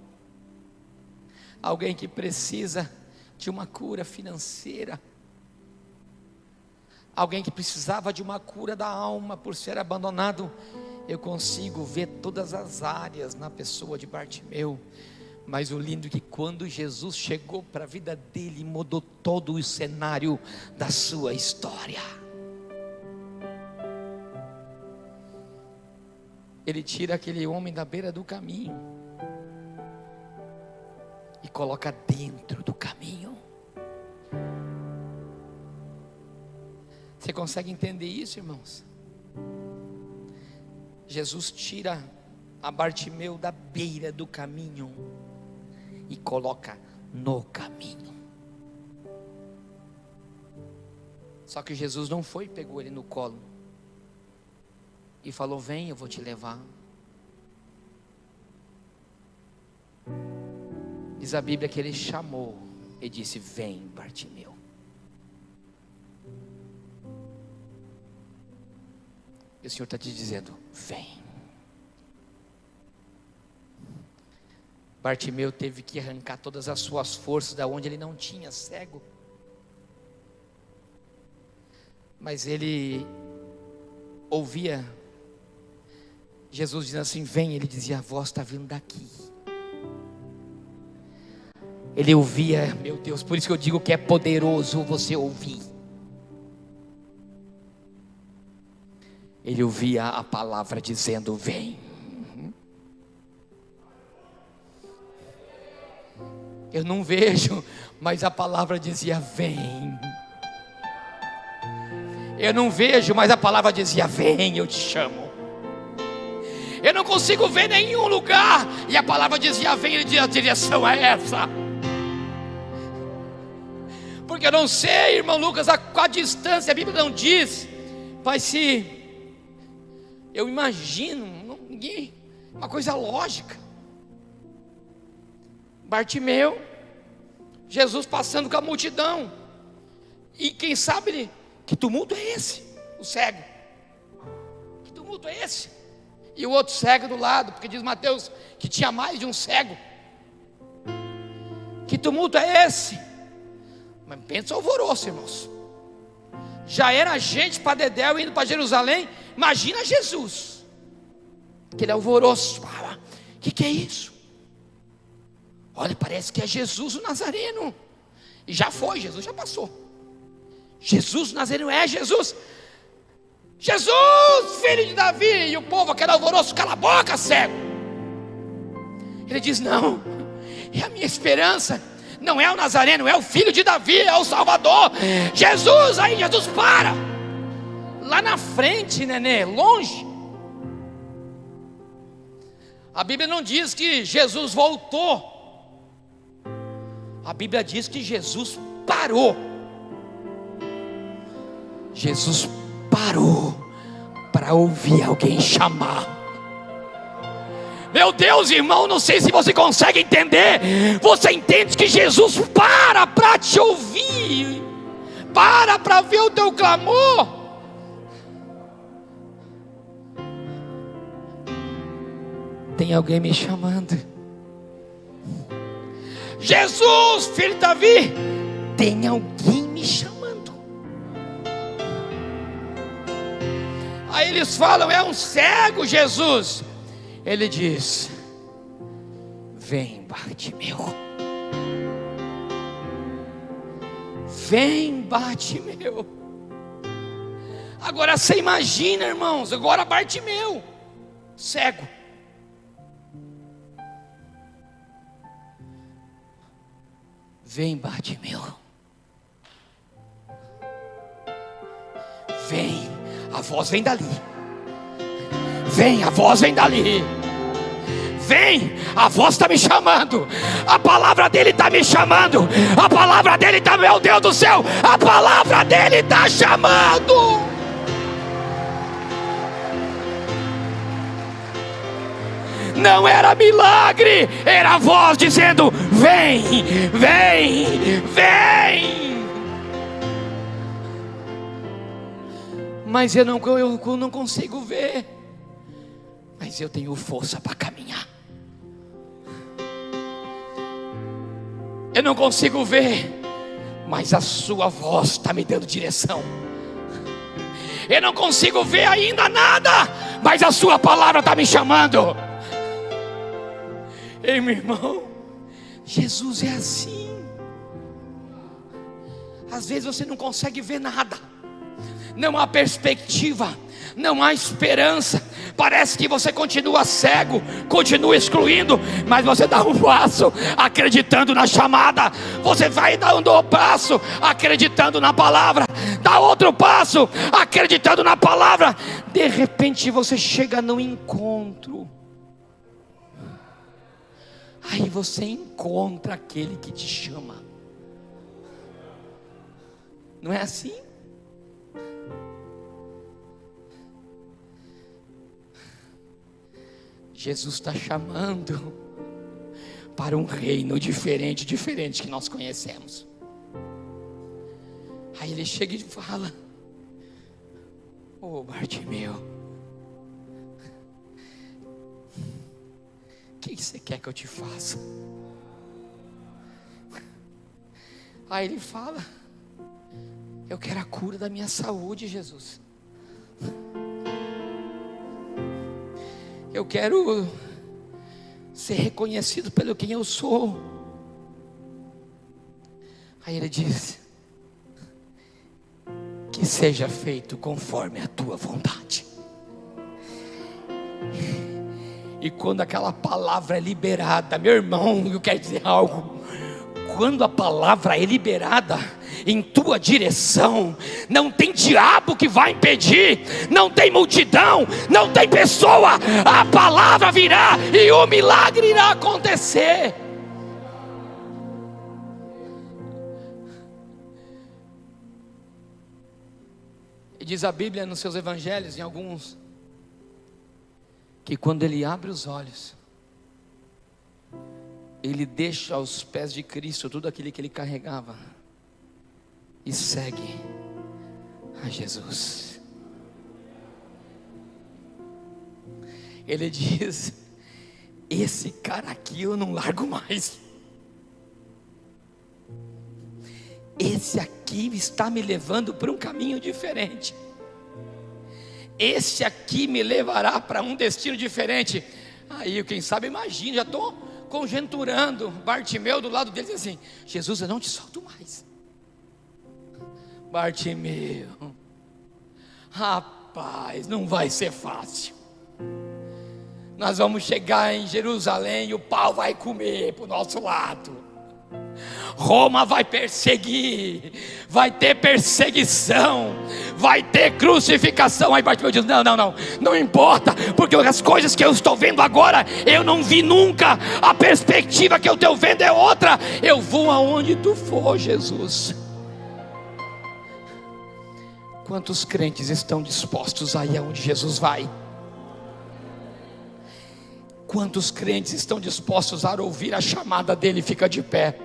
alguém que precisa de uma cura financeira, alguém que precisava de uma cura da alma por ser abandonado. Eu consigo ver todas as áreas na pessoa de Bartimeu. Mas o lindo é que quando Jesus chegou para a vida dele, mudou todo o cenário da sua história. Ele tira aquele homem da beira do caminho e coloca dentro do caminho. Você consegue entender isso, irmãos? Jesus tira a Bartimeu da beira do caminho e coloca no caminho. Só que Jesus não foi, pegou ele no colo e falou: vem, eu vou te levar. Diz a Bíblia que ele chamou e disse: vem, Bartimeu. E o Senhor está te dizendo: vem. Bartimeu teve que arrancar todas as suas forças da onde ele não tinha, cego. Mas ele ouvia Jesus dizendo assim: vem. Ele dizia: a voz está vindo daqui. Ele ouvia, meu Deus, por isso que eu digo que é poderoso você ouvir. Ele ouvia a palavra dizendo: vem. Eu não vejo, mas a palavra dizia: vem. Eu não vejo, mas a palavra dizia: vem, eu te chamo. Eu não consigo ver nenhum lugar, e a palavra dizia: vem, e a direção é essa. Porque eu não sei, irmão Lucas, a distância, a Bíblia não diz, mas se eu imagino, ninguém, uma coisa lógica. Bartimeu, Jesus passando com a multidão, e quem sabe que tumulto é esse? O cego, que tumulto é esse? e o outro cego do lado, porque diz Mateus que tinha mais de um cego. Que tumulto é esse? Mas pensa o alvoroço, irmãos. Já era gente para Dedéu indo para Jerusalém, imagina Jesus. Aquele alvoroço. O que é isso? Olha, parece que é Jesus o Nazareno. E já foi, Jesus já passou. Jesus o Nazareno é Jesus. Jesus, filho de Davi. E o povo, aquele alvoroço, cala a boca, cego. Ele diz, não, é a minha esperança. Não é o Nazareno, é o filho de Davi, é o Salvador. Jesus, aí Jesus para. Lá na frente, nenê, longe. A Bíblia não diz que Jesus voltou. A Bíblia diz que Jesus parou. Jesus parou para ouvir alguém chamar. Meu Deus, irmão, não sei se você consegue entender. Você entende que Jesus para te ouvir, para ver o teu clamor. Tem alguém me chamando. Jesus, filho de Davi, tem alguém me chamando. Aí eles falam, é um cego, Jesus. Ele diz, vem, Bartimeu. Vem, Bartimeu. Agora você imagina, irmãos, agora Bartimeu, cego. Vem, Bartimeu. Vem, a voz vem dali. Vem, a voz vem dali. Vem, a voz está me chamando. A palavra dele está me chamando. A palavra dele está, meu Deus do céu, a palavra dele está chamando. Não era milagre, era a voz dizendo, vem, vem, vem. Mas eu não consigo ver. Mas eu tenho força para caminhar. Eu não consigo ver, mas a sua voz está me dando direção. Eu não consigo ver ainda nada, mas a sua palavra está me chamando. Ei, meu irmão, Jesus é assim. Às vezes você não consegue ver nada, não há perspectiva, não há esperança. Parece que você continua cego, continua excluindo, mas você dá um passo acreditando na chamada. Você vai dando um passo acreditando na palavra, dá outro passo acreditando na palavra. De repente você chega no encontro. Aí você encontra aquele que te chama. Não é assim? Jesus está chamando para um reino diferente que nós conhecemos. Aí ele chega e fala, ô Bartimeu, o que você quer que eu te faça? Aí ele fala, eu quero a cura da minha saúde, Jesus. Eu quero ser reconhecido pelo quem eu sou. Aí ele diz, que seja feito conforme a tua vontade. E quando aquela palavra é liberada, meu irmão, eu quero dizer algo. Quando a palavra é liberada em tua direção, não tem diabo que vai impedir, não tem multidão, não tem pessoa. A palavra virá e o milagre irá acontecer. E diz a Bíblia nos seus evangelhos, em alguns, que quando ele abre os olhos, ele deixa aos pés de Cristo tudo aquilo que ele carregava e segue a Jesus. Ele diz: esse cara aqui eu não largo mais. Esse aqui está me levando para um caminho diferente. Esse aqui me levará para um destino diferente. Aí, quem sabe, imagina, já estou conjecturando. Bartimeu do lado dele diz assim: Jesus, eu não te solto mais. Bartimeu, rapaz, não vai ser fácil. Nós vamos chegar em Jerusalém e o pau vai comer para o nosso lado. Roma vai perseguir, vai ter perseguição, vai ter crucificação. Aí Bartimeu diz: não importa, porque as coisas que eu estou vendo agora, eu não vi nunca. A perspectiva que eu estou vendo é outra. Eu vou aonde tu for, Jesus. Quantos crentes estão dispostos a ir aonde Jesus vai? Quantos crentes estão dispostos a ouvir a chamada dele? Fica de pé.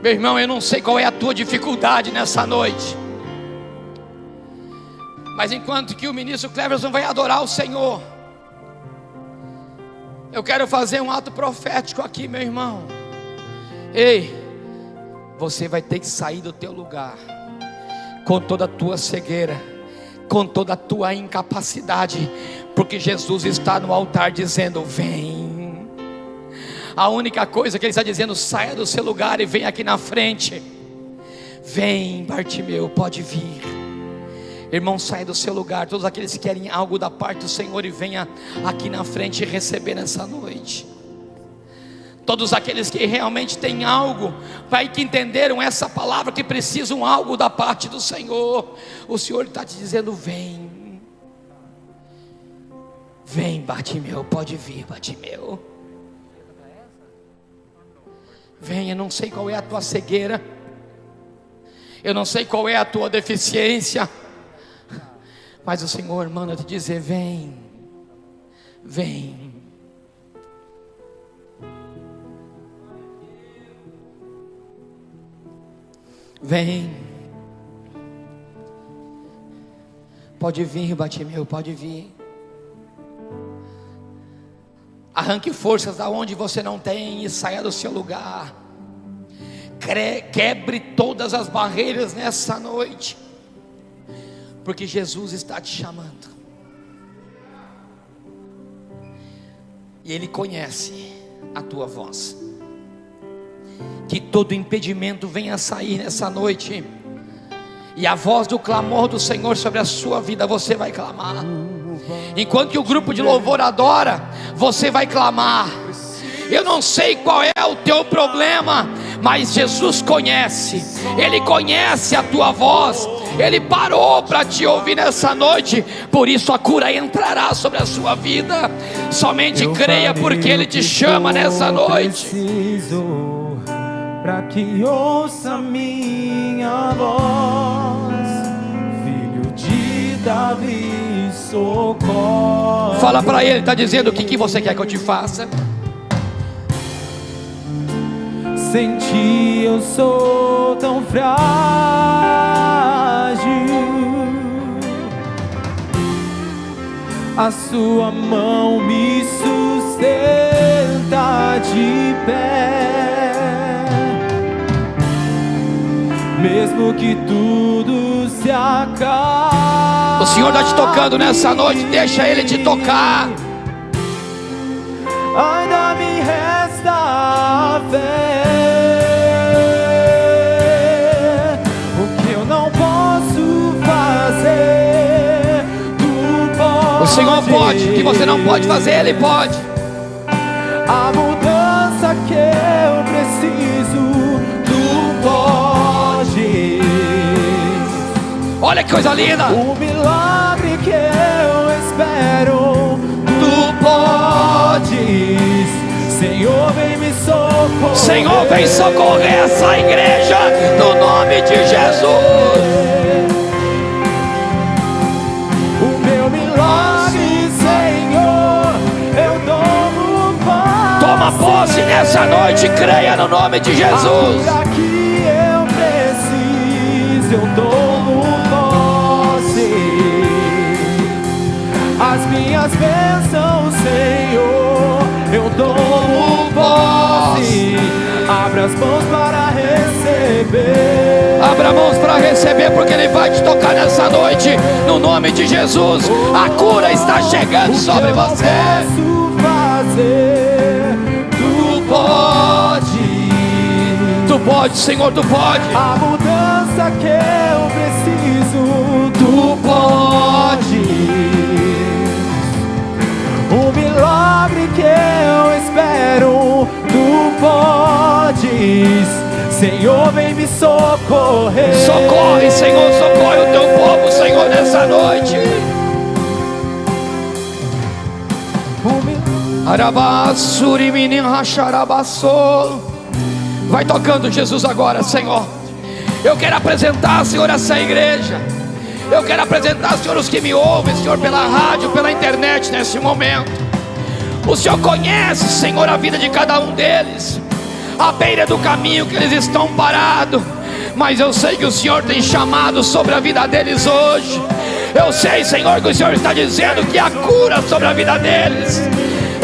Meu irmão, eu não sei qual é a tua dificuldade nessa noite, mas enquanto que o ministro Cleverson vai adorar o Senhor, eu quero fazer um ato profético aqui, meu irmão. Ei, você vai ter que sair do teu lugar, com toda a tua cegueira, com toda a tua incapacidade, porque Jesus está no altar dizendo: vem. A única coisa que ele está dizendo: saia do seu lugar e vem aqui na frente. Vem, Bartimeu, pode vir. Irmão, saia do seu lugar. Todos aqueles que querem algo da parte do Senhor, e venha aqui na frente receber nessa noite. Todos aqueles que realmente têm algo, para que entenderam essa palavra, que precisam algo da parte do Senhor, o Senhor está te dizendo: vem. Vem, Bartimeu, pode vir, Bartimeu. Vem. Eu não sei qual é a tua cegueira, eu não sei qual é a tua deficiência, mas o Senhor manda te dizer: vem, vem. Vem. Pode vir, Bartimeu, pode vir. Arranque forças da onde você não tem e saia do seu lugar. Quebre todas as barreiras nessa noite, porque Jesus está te chamando, e Ele conhece a tua voz. Que todo impedimento venha sair nessa noite, e a voz do clamor do Senhor sobre a sua vida, você vai clamar. Enquanto que o grupo de louvor adora, você vai clamar. Eu não sei qual é o teu problema, mas Jesus conhece. Ele conhece a tua voz. Ele parou para te ouvir nessa noite. Por isso a cura entrará sobre a sua vida. Somente creia, porque Ele te chama nessa noite. Para que ouça minha voz, filho de Davi, socorre. Fala para Ele, está dizendo: o que você quer que eu te faça? Sem ti eu sou tão frágil, a sua mão me sustenta de pé. Mesmo que tudo se acabe, o Senhor está te tocando nessa noite. Deixa Ele te tocar. ainda me resta a fé. O que eu não posso fazer, tu pode. O Senhor pode. O que você não pode fazer, Ele pode. A mudança que eu preciso, tu pode. Olha que coisa linda. O milagre que eu espero, tu podes. Senhor, vem me socorrer. Senhor, vem socorrer essa igreja no nome de Jesus. O meu milagre, Senhor, eu tomo posse. Toma posse nessa noite, creia no nome de Jesus. A cura que eu preciso, eu tomo posse. Abra mãos para receber, porque Ele vai te tocar nessa noite, no nome de Jesus. A cura está chegando sobre você. Posso fazer, tu pode. Tu pode, Senhor, tu pode. A mudança que eu preciso, tu pode. O milagre que eu espero, tu podes. Senhor, vem me socorrer. Socorre, Senhor, socorre o teu povo, Senhor, nessa noite. Arabassuri menino racharabassou. Vai tocando, Jesus, agora, Senhor. Eu quero apresentar, Senhor, essa igreja. Eu quero apresentar, Senhor, os que me ouvem, Senhor, pela rádio, pela internet, nesse momento. O Senhor conhece, Senhor, a vida de cada um deles, à beira do caminho que eles estão parados. Mas eu sei que o Senhor tem chamado sobre a vida deles hoje. Eu sei, Senhor, que o Senhor está dizendo que há cura sobre a vida deles.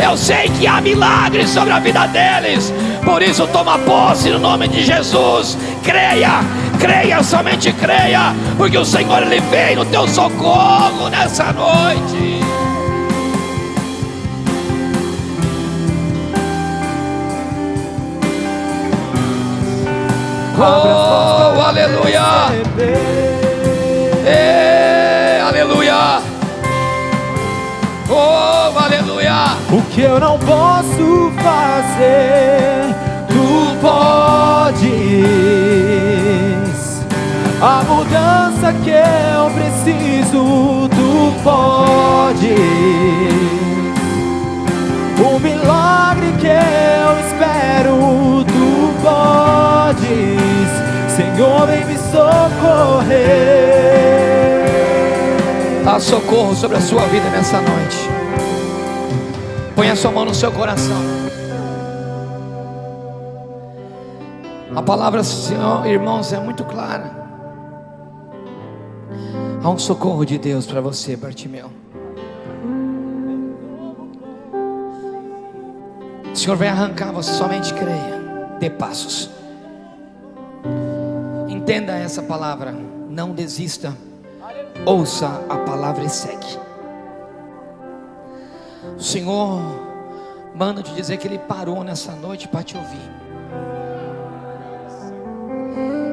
Eu sei que há milagres sobre a vida deles. Por isso toma posse no nome de Jesus. Creia, creia, somente creia, porque o Senhor, Ele vem no teu socorro nessa noite. Oh, aleluia. Aleluia. Oh, aleluia. O que eu não posso fazer, tu podes. A mudança que eu preciso, tu podes. O milagre que eu espero, tu podes. Senhor, vem me socorrer. Há socorro sobre a sua vida nessa noite. Põe a sua mão no seu coração. A palavra, Senhor, irmãos, é muito clara. Há um socorro de Deus para você, Bartimeu. O Senhor vai arrancar, você somente creia. Dê passos. Entenda essa palavra. Não desista. Ouça a palavra e segue. O Senhor manda te dizer que Ele parou nessa noite para te ouvir.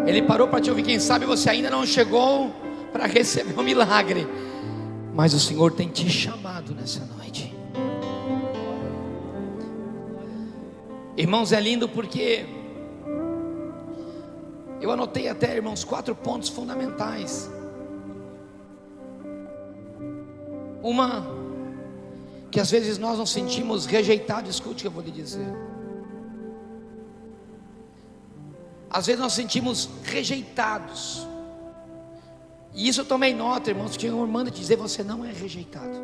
Ele parou para te ouvir. Quem sabe você ainda não chegou para receber o milagre, mas o Senhor tem te chamado nessa noite. Irmãos, é lindo porque eu anotei até, irmãos, 4 pontos fundamentais. Uma, que às vezes nós nos sentimos rejeitados. Escute o que eu vou lhe dizer. Às vezes nós sentimos rejeitados. E isso eu tomei nota, irmãos, que o Senhor manda te dizer: você não é rejeitado.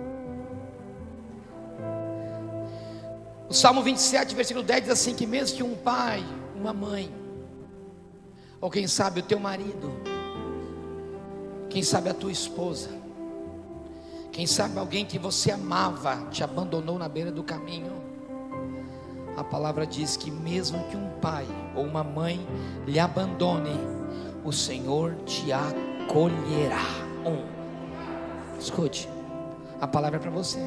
O Salmo 27, versículo 10 diz assim: que mesmo que um pai, uma mãe, ou quem sabe o teu marido, quem sabe a tua esposa, quem sabe alguém que você amava te abandonou na beira do caminho, a palavra diz que mesmo que um pai ou uma mãe lhe abandone, o Senhor te acolherá. Escute, a palavra é para você.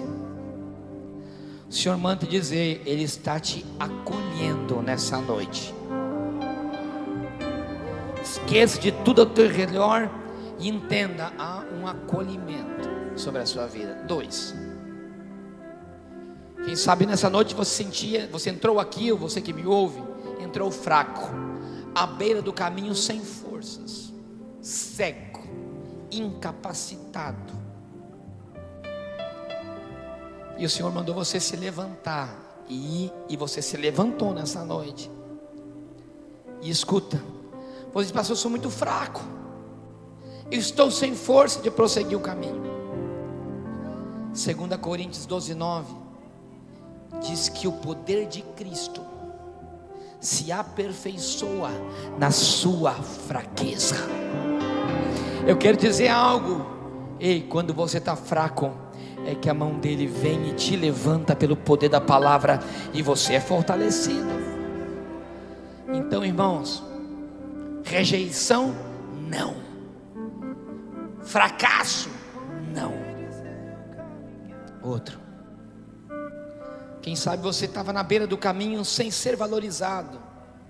O Senhor manda te dizer: Ele está te acolhendo nessa noite. Esqueça de tudo ao teu redor e entenda, há um acolhimento sobre a sua vida. 2, quem sabe nessa noite você entrou aqui, ou você que me ouve, entrou fraco, à beira do caminho, sem forças, cego, incapacitado, e o Senhor mandou você se levantar e você se levantou nessa noite. E escuta, você diz: pastor, eu sou muito fraco, eu estou sem força de prosseguir o caminho. 2 Coríntios 12:9 diz que o poder de Cristo se aperfeiçoa na sua fraqueza. Eu quero dizer algo: ei, quando você está fraco, é que a mão dele vem e te levanta pelo poder da palavra, e você é fortalecido. Então, irmãos, rejeição não. Fracasso, não. Outro. Quem sabe você estava na beira do caminho sem ser valorizado.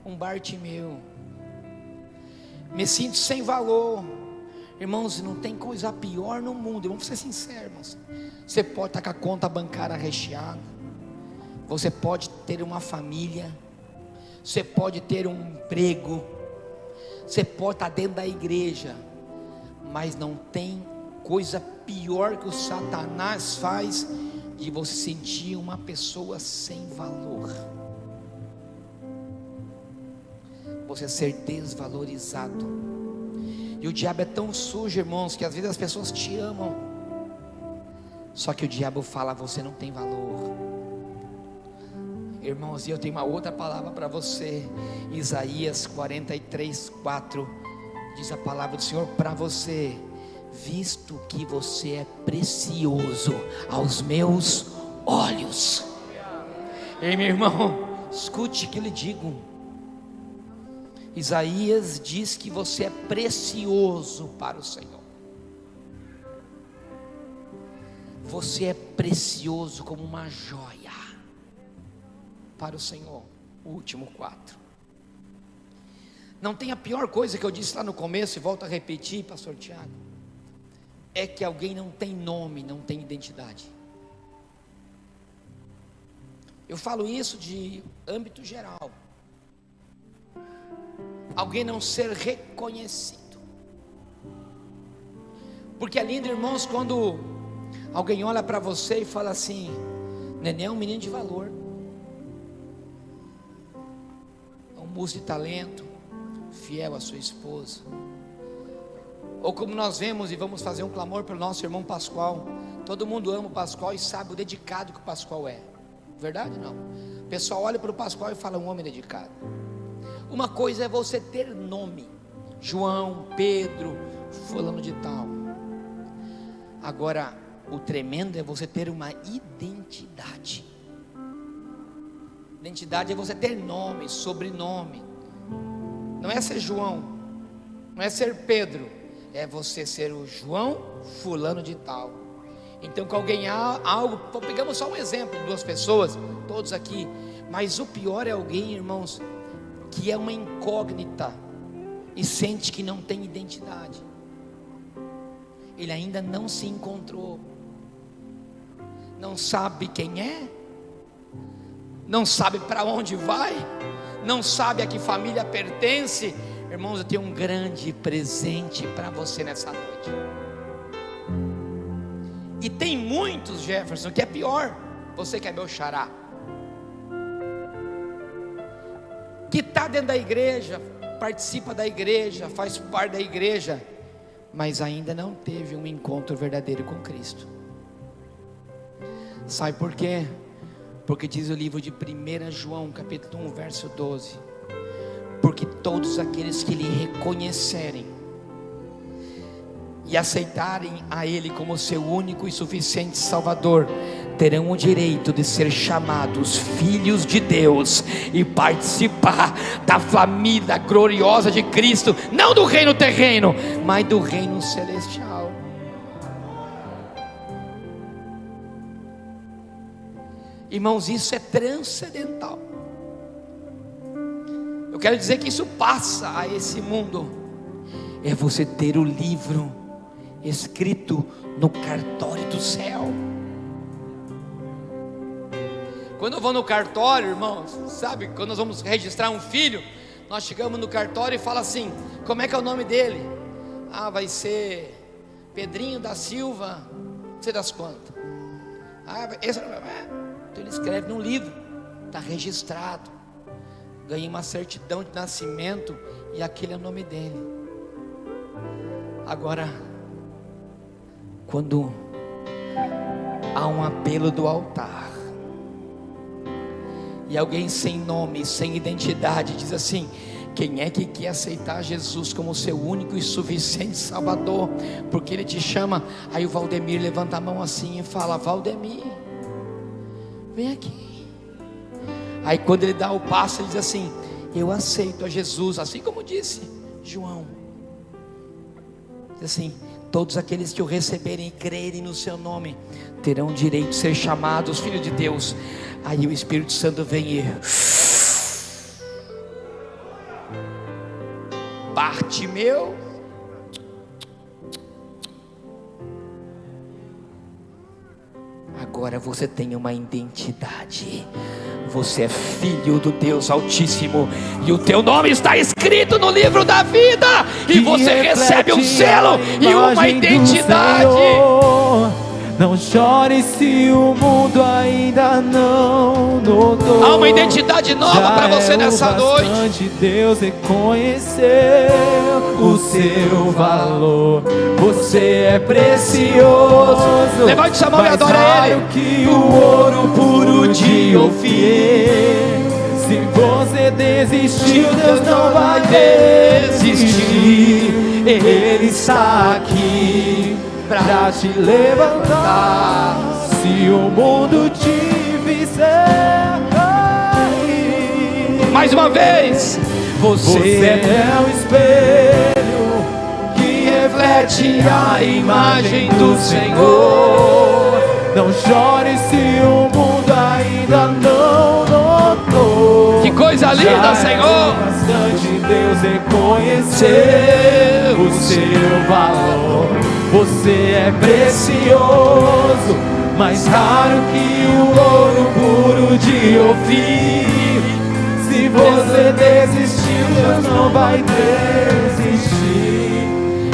Um Bartimeu. Me sinto sem valor. Irmãos, não tem coisa pior no mundo. Vamos ser sinceros, irmãos. Você pode estar com a conta bancária recheada. Você pode ter uma família. Você pode ter um emprego. Você pode estar dentro da igreja. Mas não tem coisa pior que o Satanás faz de você sentir uma pessoa sem valor. Você ser desvalorizado. E o diabo é tão sujo, irmãos, que às vezes as pessoas te amam, só que o diabo fala: você não tem valor. Irmãos, e eu tenho uma outra palavra para você. Isaías 43:4 diz a palavra do Senhor para você: visto que você é precioso aos meus olhos. Ei, meu irmão, escute o que eu lhe digo. Isaías diz que você é precioso para o Senhor. Você é precioso como uma joia para o Senhor. O último 4. Não tem a pior coisa que eu disse lá no começo e volto a repetir, pastor Tiago. É que alguém não tem nome, não tem identidade. Eu falo isso de âmbito geral. Alguém não ser reconhecido. Porque é lindo, irmãos, quando alguém olha para você e fala assim: Nenê é um menino de valor, é um moço de talento, fiel à sua esposa. Ou como nós vemos, e vamos fazer um clamor pelo nosso irmão Pascoal. Todo mundo ama o Pascoal e sabe o dedicado que o Pascoal é. Verdade ou não? O pessoal olha para o Pascoal e fala: um homem dedicado. Uma coisa é você ter nome, João, Pedro, fulano de tal. Agora, o tremendo é você ter uma identidade. Identidade é você ter nome, sobrenome. Não é ser João, não é ser Pedro, é você ser o João fulano de tal. Então, com alguém algo, pegamos só um exemplo de 2 pessoas, todos aqui. Mas o pior é alguém, irmãos, que é uma incógnita e sente que não tem identidade. Ele ainda não se encontrou, não sabe quem é, não sabe para onde vai, não sabe a que família pertence. Irmãos, eu tenho um grande presente para você nessa noite. E tem muitos, Jefferson, que é pior. Você que é meu xará, que está dentro da igreja, participa da igreja, faz parte da igreja, mas ainda não teve um encontro verdadeiro com Cristo. Sabe por quê? Porque diz o livro de 1 João capítulo 1 verso 12: porque todos aqueles que lhe reconhecerem e aceitarem a Ele como seu único e suficiente Salvador, terão o direito de ser chamados filhos de Deus e participar da família gloriosa de Cristo, não do reino terreno, mas do reino celestial. Irmãos, isso é transcendental. Eu quero dizer que isso passa a esse mundo. É você ter o livro escrito no cartório do céu. Quando eu vou no cartório, irmãos, sabe, quando nós vamos registrar um filho, nós chegamos no cartório e fala assim: como é que é o nome dele? Ah, vai ser Pedrinho da Silva, não sei das quantas. Então ele escreve num livro, está registrado, ganhei uma certidão de nascimento e aquele é o nome dele. Agora, quando há um apelo do altar e alguém sem nome, sem identidade diz assim: quem é que quer aceitar Jesus como seu único e suficiente Salvador? Porque Ele te chama. Aí o Valdemir levanta a mão assim e fala: Valdemir, vem aqui. Aí quando ele dá o passo, ele diz assim: eu aceito a Jesus, assim como disse João. assim: todos aqueles que o receberem e crerem no seu nome terão direito de ser chamados filhos de Deus. Aí o Espírito Santo vem e Bartimeu, agora você tem uma identidade. Você é filho do Deus Altíssimo, e o teu nome está escrito no livro da vida, e você recebe um selo e uma identidade. Não chore se o mundo ainda não notou. Há uma identidade nova para você nessa noite. Deus reconheceu o seu valor. Você é precioso. Levante sua mão e adore Ele. Que o ouro puro de Ofir. Se você desistiu, Deus não vai desistir. Ele está aqui pra te levantar. Se o mundo te fizer cair, mais uma vez, você é um espelho que reflete a imagem do Senhor. Não chore se o mundo ainda não notou. Que coisa linda, Senhor! Bastante Deus reconheceu o seu valor. Você é precioso, mais raro que o ouro puro de Ofir. Se você desistiu, Deus não vai desistir.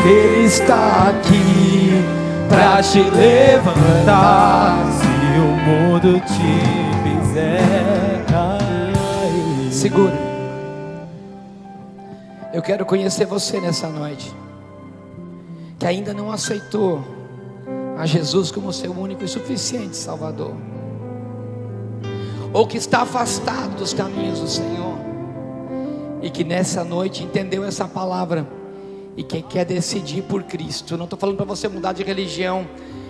Ele está aqui pra te levantar. Se o mundo te fizer cair. Segura. Eu quero conhecer você nessa noite, que ainda não aceitou a Jesus como seu único e suficiente Salvador, ou que está afastado dos caminhos do Senhor, e que nessa noite entendeu essa palavra e que quer decidir por Cristo. Eu não estou falando para você mudar de religião,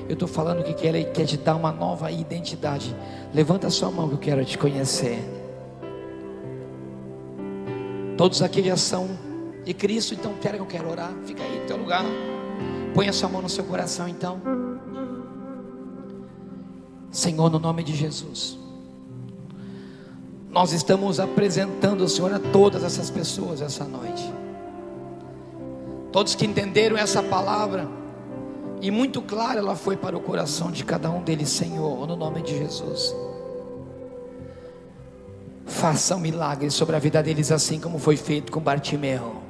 eu estou falando que Ele quer te dar uma nova identidade. Levanta a sua mão que eu quero te conhecer. Todos aqui já são de Cristo, então eu quero orar. Fica aí no teu lugar. Põe a sua mão no seu coração então. Senhor, no nome de Jesus, nós estamos apresentando, Senhor, a todas essas pessoas essa noite. Todos que entenderam essa palavra, e muito clara ela foi para o coração de cada um deles, Senhor, no nome de Jesus. Faça um milagre sobre a vida deles, assim como foi feito com Bartimeu.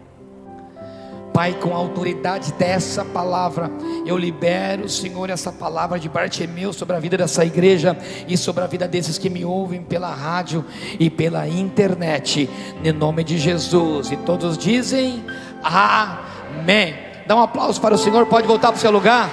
Pai, com a autoridade dessa palavra, eu libero, Senhor, essa palavra de Bartimeu sobre a vida dessa igreja e sobre a vida desses que me ouvem pela rádio e pela internet, em nome de Jesus. E todos dizem amém. Dá um aplauso para o Senhor, pode voltar para o seu lugar.